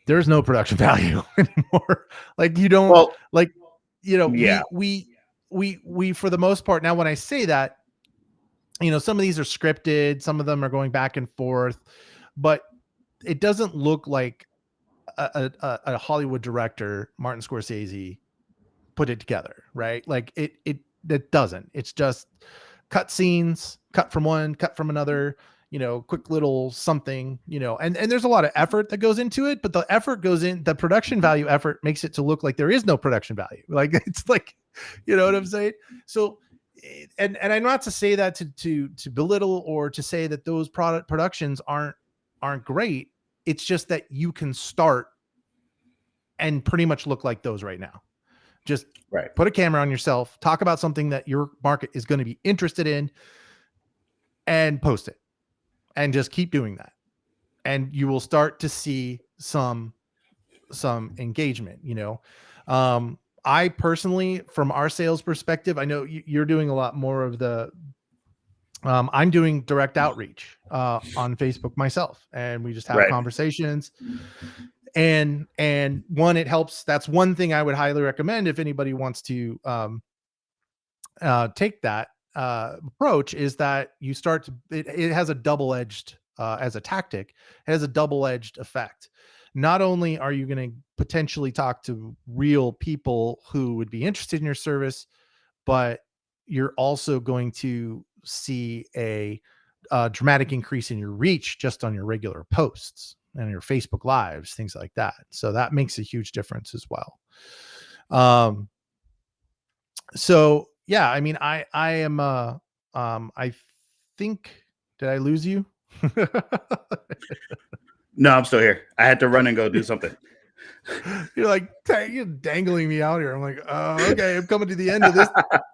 S2: there's no production value anymore. Like, you don't, we for the most part, now when I say that, some of these are scripted, some of them are going back and forth, but it doesn't look like a Hollywood director, Martin Scorsese, put it together, right? Like it doesn't. It's just cut scenes, cut from one, cut from another, quick little something, and there's a lot of effort that goes into it, but the effort goes in, the production value effort makes it to look like there is no production value. Like it's like, you know what I'm saying? So, and I'm not to say that to belittle or to say that those productions aren't great. It's just that you can start and pretty much look like those right now. Just
S1: Right.
S2: put a camera on yourself, talk about something that your market is going to be interested in, and post it, and just keep doing that. And you will start to see some engagement, I personally, from our sales perspective, I know you're doing a lot more of the, I'm doing direct outreach on Facebook myself, and we just have
S1: Right.
S2: conversations. And one, it helps. That's one thing I would highly recommend if anybody wants to take that approach, is that you start to, it has a double-edged, as a tactic, it has a double-edged effect. Not only are you going to potentially talk to real people who would be interested in your service, but you're also going to see a dramatic increase in your reach just on your regular posts and your Facebook lives, things like that. So that makes a huge difference as well. So yeah, I mean, I am, I think, did I lose you?
S1: No, I'm still here. I had to run and go do something.
S2: You're like, you're dangling me out here. I'm like, oh, okay, I'm coming to the end of this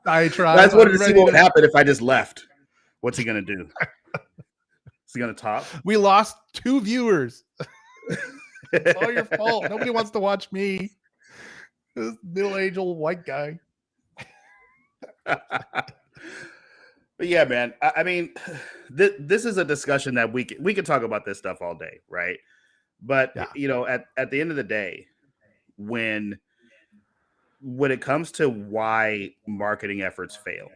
S2: diatribe.
S1: I just wanted
S2: I'm
S1: to see
S2: ready
S1: what would happen if I just left. What's he gonna do? Is he gonna talk?
S2: We lost 2 viewers. It's all your fault. Nobody wants to watch me, this middle-aged old white guy.
S1: But yeah, man. I mean, this is a discussion that we can talk about this stuff all day, right? But
S2: Yeah.
S1: at the end of the day, when it comes to why marketing efforts fail,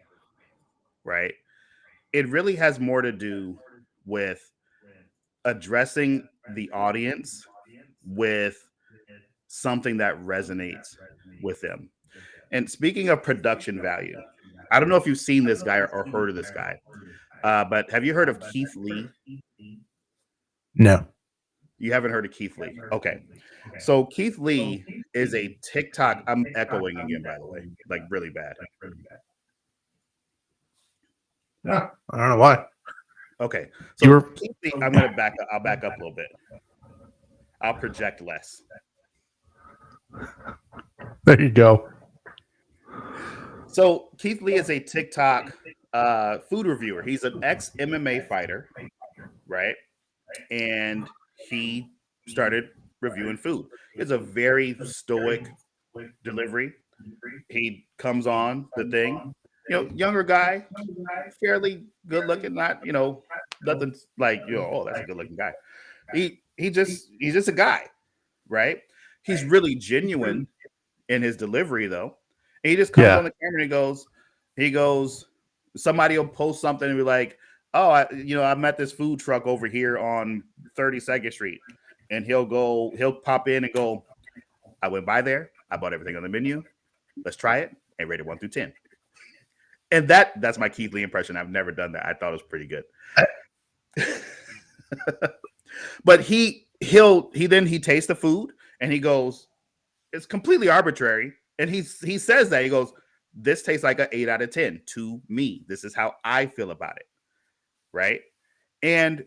S1: right? It really has more to do with addressing the audience with something that resonates with them. And speaking of production value, I don't know if you've seen this guy or heard of this guy, but have you heard of Keith Lee?
S2: No.
S1: You haven't heard of Keith Lee? Okay. So Keith Lee is a TikTok. I'm echoing again, by the way, like really bad.
S2: Yeah, I don't know why.
S1: Okay. So Keith Lee, I'll back up a little bit. I'll project less.
S2: There you go.
S1: So Keith Lee is a TikTok food reviewer. He's an ex-MMA fighter, right? And he started reviewing food. He has a very stoic delivery. He comes on the thing, younger guy, fairly good looking, not, nothing like, oh, that's a good looking guy. He's just a guy, right? He's really genuine in his delivery though. And he just comes on the camera and he goes, somebody will post something and be like, oh, I'm at this food truck over here on 32nd Street. And he'll pop in and go, I went by there. I bought everything on the menu. Let's try it and rate it 1 through 10. And that's my Keith Lee impression. I've never done that. I thought it was pretty good. But he tastes the food and he goes, it's completely arbitrary. And he says that, he goes, this tastes like an 8 out of 10 to me. This is how I feel about it. Right. And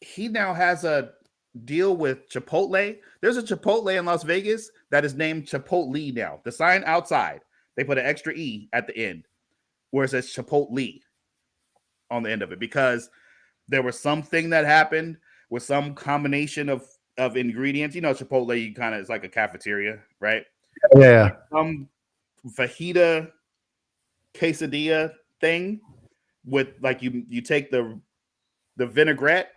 S1: he now has a deal with Chipotle. There's a Chipotle in Las Vegas that is named Chipotle now. The sign outside, they put an extra E at the end where it says Chipotle on the end of it, because there was something that happened with some combination of ingredients. Chipotle, you kind of, it's like a cafeteria, right?
S2: Yeah.
S1: Some fajita quesadilla thing with, like, you take the vinaigrette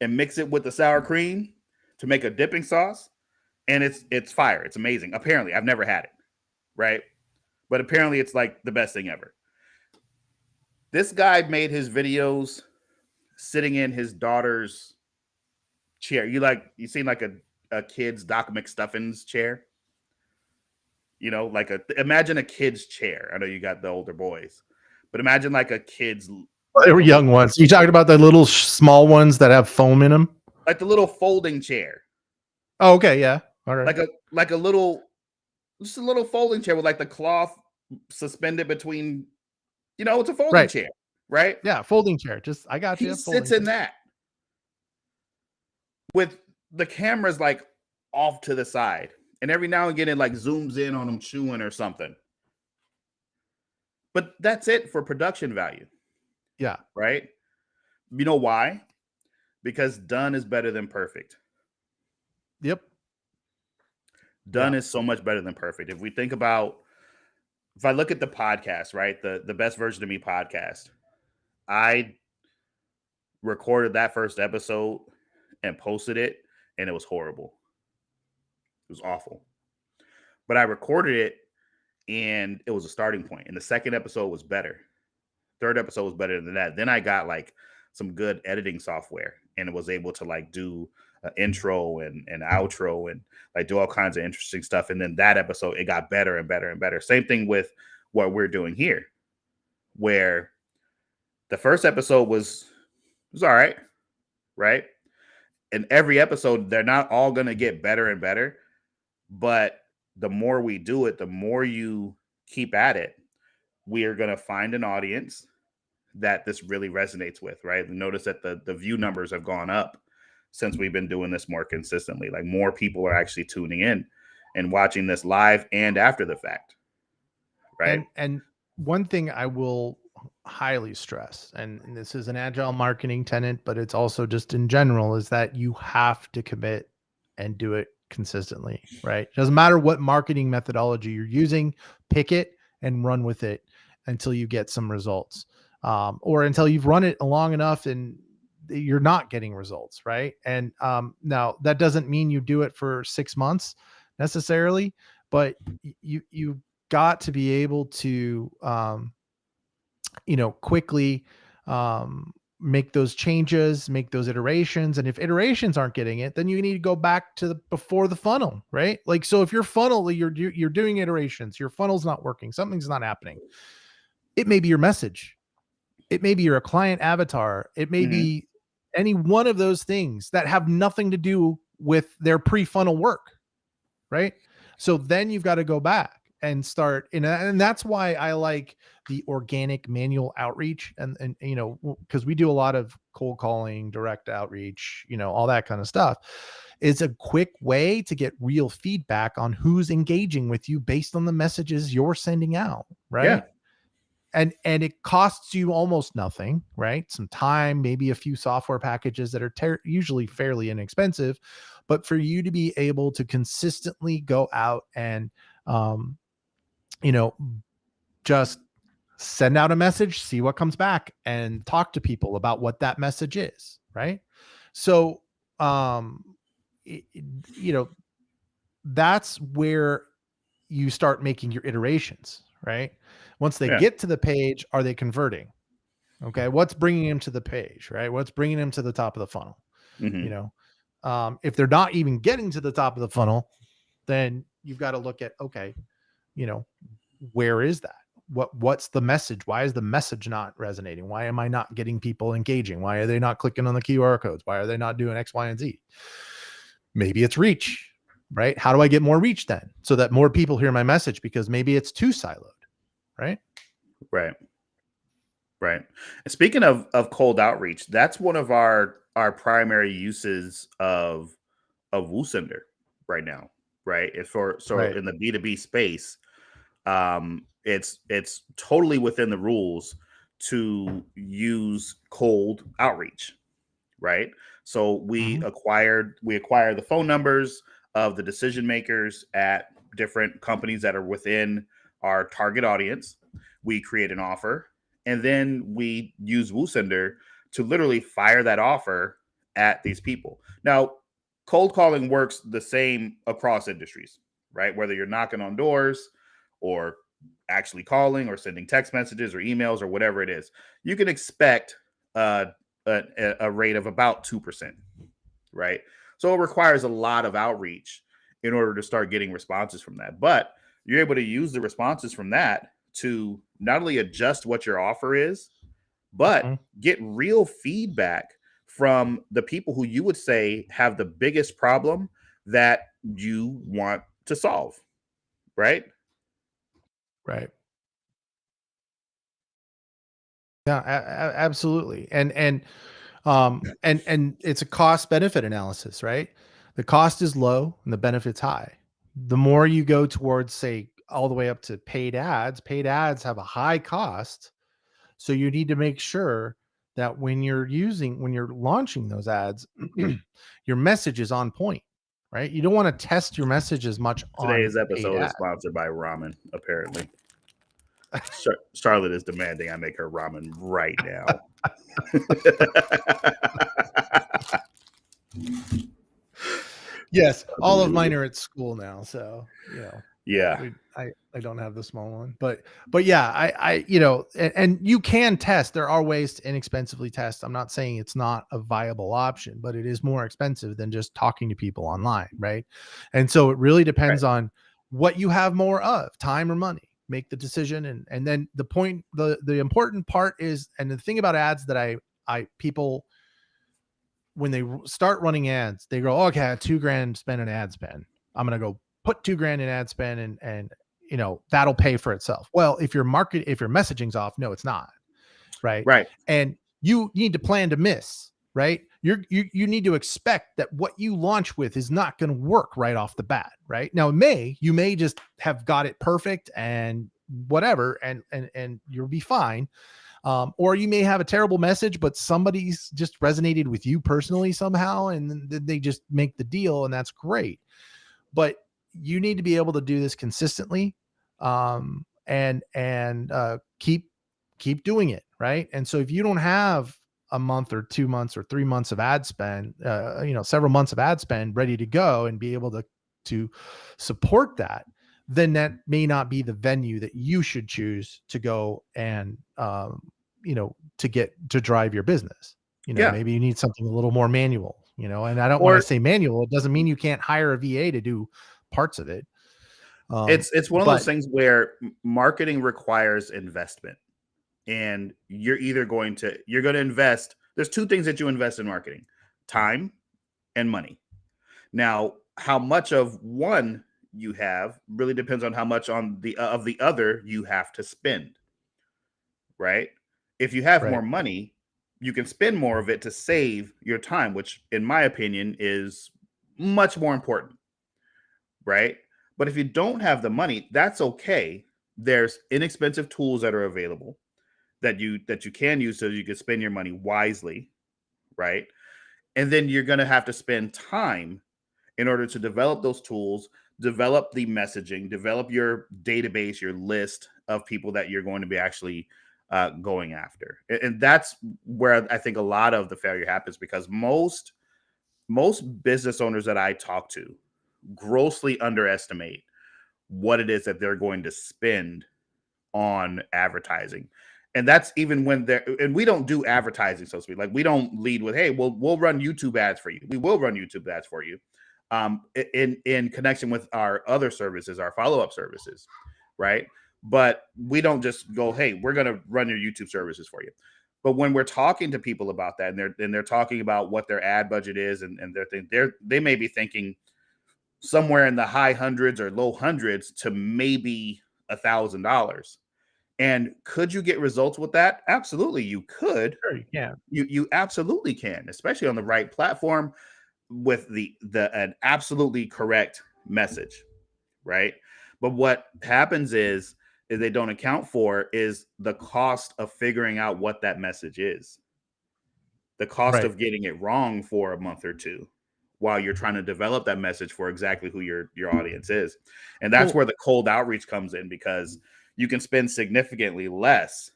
S1: and mix it with the sour cream to make a dipping sauce, and it's fire. It's amazing. Apparently, I've never had it, right? but apparently it's like the best thing ever. This guy made his videos sitting in his daughter's chair. You seen like a kid's Doc McStuffins chair? Like imagine a kid's chair. I know you got the older boys, but imagine like a kid's
S2: They were young ones. You talking about the little small ones that have foam in them?
S1: like the little folding chair.
S2: Oh, okay, yeah. All right.
S1: Like a little just a little folding chair with like the cloth suspended between, it's a folding chair, right?
S2: Yeah, folding chair. Just I got you.
S1: He sits in that with the cameras like off to the side. And every now and again it like zooms in on him chewing or something. But that's it for production value.
S2: Yeah.
S1: Right? You know why? Because done is better than perfect.
S2: Yep.
S1: Done is so much better than perfect. If I look at the podcast, right? The Best Version of Me podcast, I recorded that first episode and posted it, and it was horrible. It was awful. But I recorded it, and it was a starting point. And the second episode was better. Third episode was better than that. Then I got like some good editing software, and was able to like do an intro and outro and like do all kinds of interesting stuff. And then that episode, it got better and better and better. Same thing with what we're doing here, where the first episode was all right, right? And every episode, they're not all going to get better and better, but the more we do it, the more you keep at it, we are going to find an audience that this really resonates with, right? Notice that the view numbers have gone up since we've been doing this more consistently. Like more people are actually tuning in and watching this live and after the fact, right?
S2: And one thing I will highly stress, and this is an agile marketing tenet, but it's also just in general, is that you have to commit and do it consistently, right? It doesn't matter what marketing methodology you're using, pick it and run with it until you get some results, or until you've run it long enough and you're not getting results, right? And now that doesn't mean you do it for 6 months necessarily, but you got to be able to quickly make those changes, make those iterations. And if iterations aren't getting it, then you need to go back to before the funnel, right? Like, so if your funnel, you're doing iterations, your funnel's not working, something's not happening. It may be your message. It may be your client avatar. It may be any one of those things that have nothing to do with their pre-funnel work, right? So then you've got to go back and start, and that's why I like the organic manual outreach, and because we do a lot of cold calling, direct outreach, all that kind of stuff. It's a quick way to get real feedback on who's engaging with you based on the messages you're sending out, right?
S1: Yeah.
S2: And it costs you almost nothing, right? Some time, maybe a few software packages that are usually fairly inexpensive, but for you to be able to consistently go out and just send out a message, see what comes back, and talk to people about what that message is, right? So that's where you start making your iterations, right? Once they get to the page, are they converting? Okay, what's bringing them to the page, right? What's bringing them to the top of the funnel? If they're not even getting to the top of the funnel, then you've got to look at, okay, where is that? What's the message? Why is the message not resonating? Why am I not getting people engaging? Why are they not clicking on the QR codes? Why are they not doing X, Y, and Z? Maybe it's reach, right? How do I get more reach then, so that more people hear my message? Because maybe it's too siloed, right?
S1: Right. And speaking of cold outreach, that's one of our primary uses of WooSender right now, right? In the B2B space, it's totally within the rules to use cold outreach, right? So we acquire the phone numbers of the decision makers at different companies that are within our target audience. We create an offer, and then we use WooSender to literally fire that offer at these people. Now, cold calling works the same across industries, right? Whether you're knocking on doors or actually calling or sending text messages or emails or whatever it is, you can expect uh, a rate of about 2%, right? So it requires a lot of outreach in order to start getting responses from that. But you're able to use the responses from that to not only adjust what your offer is, but
S2: Mhm.
S1: get real feedback from the people who you would say have the biggest problem that you want to solve, right?
S2: Right. Yeah, absolutely. And it's a cost benefit analysis, right? The cost is low and the benefit's high. The more you go towards, say, all the way up to paid ads have a high cost. So you need to make sure that when you're launching those ads, your message is on point, right? You don't want to test your message as much on
S1: Today's
S2: paid
S1: episode is
S2: ads.
S1: sponsored by ramen, apparently. Charlotte is demanding I make her ramen right now.
S2: Yes, all of mine are at school now, so
S1: Yeah.
S2: I don't have the small one, but yeah, and you can test. There are ways to inexpensively test. I'm not saying it's not a viable option, but it is more expensive than just talking to people online, right? And so it really
S1: Right.
S2: depends on what you have more of, time or money. Make the decision, and then the important part is, and the thing about ads that I people when they start running ads, they go, okay, I have $2,000 spend an ad spend. I'm going to go put $2,000 in ad spend and that'll pay for itself. Well, if your messaging's off, no, it's not. Right.
S1: Right.
S2: And you need to plan to miss, right? You need to expect that what you launch with is not going to work right off the bat. Right now, you may just have got it perfect and whatever, and you'll be fine. Or you may have a terrible message, but somebody's just resonated with you personally somehow, and then they just make the deal, and that's great. But you need to be able to do this consistently, and keep doing it, right? And so if you don't have a month or 2 months or 3 months of ad spend, several months of ad spend ready to go and be able to support that, then that may not be the venue that you should choose to go and to drive your business.
S1: Yeah.
S2: Maybe you need something a little more manual, and I don't, when I
S1: Or
S2: say manual, it doesn't mean you can't hire a VA to do parts of it.
S1: it's one of those
S2: But
S1: things where marketing requires investment. And you're going to invest. There's two things that you invest in marketing: time and money. Now, how much of one you have really depends on how much on the of the other you have to spend, right? If you have more
S2: right,
S1: money, you can spend more of it to save your time, which in my opinion is much more important, right? But if you don't have the money, that's okay. There's inexpensive tools that are available that you can use so you can spend your money wisely, right? And then you're going to have to spend time in order to develop those tools, develop the messaging, develop your database, your list of people that you're going to be actually going after. And that's where I think a lot of the failure happens, because most business owners that I talk to grossly underestimate what it is that they're going to spend on advertising. And that's even when they're, and we don't do advertising, so to speak. Like, we don't lead with, hey, we'll run YouTube ads for you. We will run YouTube ads for you. In connection with our other services, our follow-up services, right? But we don't just go, hey, we're gonna run your YouTube services for you. But when we're talking to people about that, and they're talking about what their ad budget is, and they may be thinking somewhere in the high hundreds or low hundreds to maybe $1,000. And could you get results with that? Absolutely, you could.
S2: sure you can.
S1: You absolutely can, especially on the right platform with the an absolutely correct message, right? But what happens is they don't account for is the cost of figuring out what that message is, the cost
S2: Right.
S1: of getting it wrong for a month or two while you're trying to develop that message for exactly who your audience is. And that's
S2: Well,
S1: where the cold outreach comes in, because you can spend significantly less,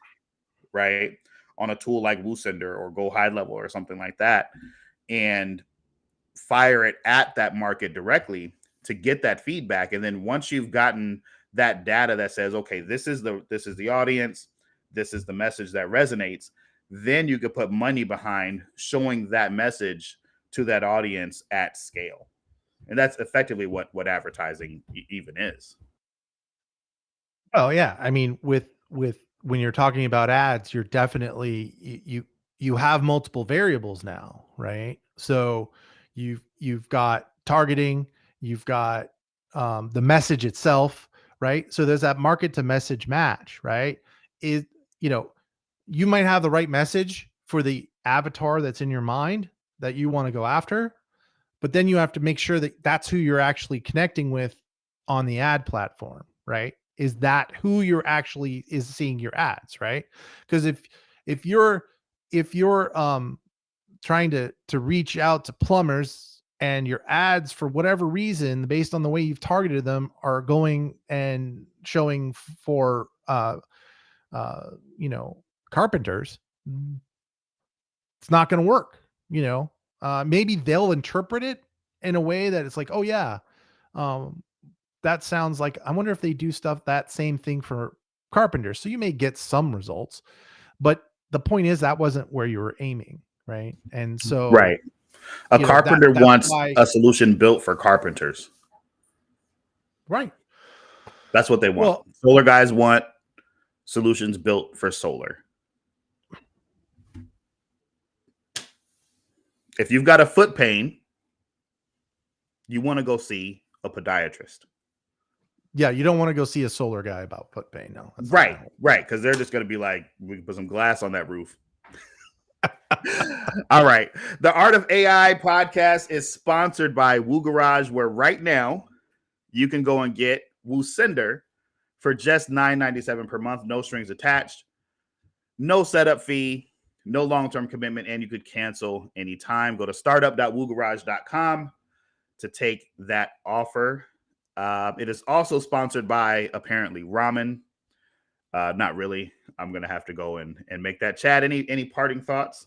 S1: right, on a tool like WooSender or Go High Level or something like that, and fire it at that market directly to get that feedback. And then once you've gotten that data that says, okay, this is the audience, this is the message that resonates, then you could put money behind showing that message to that audience at scale. And that's effectively what advertising even is.
S2: Oh yeah, I mean, with when you're talking about ads, you're definitely you have multiple variables now, right? So you've got targeting, you've got the message itself, right? So there's that market to message match, right? Is you know you might have the right message for the avatar that's in your mind that you want to go after, but then you have to make sure that that's who you're actually connecting with on the ad platform, right? Is that who you're actually is seeing your ads, right? Because if you're if you're trying to reach out to plumbers and your ads for whatever reason based on the way you've targeted them are going and showing for uh you know carpenters, it's not going to work, you know. Maybe they'll interpret it in a way that it's like, oh yeah, um that sounds like, I wonder if they do stuff that same thing for carpenters. So you may get some results, but the point is that wasn't where you were aiming, right? And so,
S1: Right. A carpenter
S2: that's
S1: wants
S2: why,
S1: a solution built for carpenters.
S2: right.
S1: That's what they want.
S2: Well,
S1: Solar guys want solutions built for solar. If you've got a foot pain, you want to go see a podiatrist.
S2: yeah, you don't want to go see a solar guy about foot pain. No, that's not
S1: Right, right. Because they're just going to be like, we can put some glass on that roof. All right. The Art of AI podcast is sponsored by Woo Garage, where right now you can go and get WooSender for just $9.97 per month, no strings attached, no setup fee, no long-term commitment, and you could cancel anytime. Go to startup.woogarage.com to take that offer. It is also sponsored by apparently ramen. Not really. I'm gonna have to go and make that. Chad, any parting thoughts?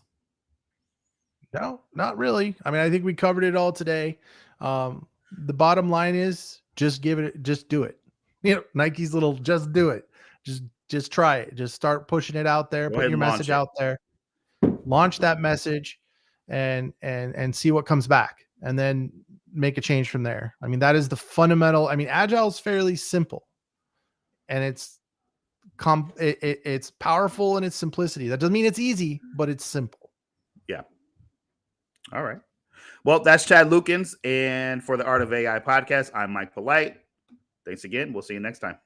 S2: No, not really. I mean, I think we covered it all today. The bottom line is just just do it. You know, Nike's little just do it. Just try it. Just start pushing it out there,
S1: Go
S2: put
S1: ahead
S2: your
S1: and launch
S2: message
S1: it.
S2: out there, launch that message and see what comes back and then make a change from there. I mean, that is the fundamental. I mean, agile is fairly simple and it's powerful in its simplicity. That doesn't mean it's easy, but it's simple.
S1: Yeah. All right. Well, that's Chad Lukens. And for the Art of AI podcast, I'm Mike Polite. Thanks again. We'll see you next time.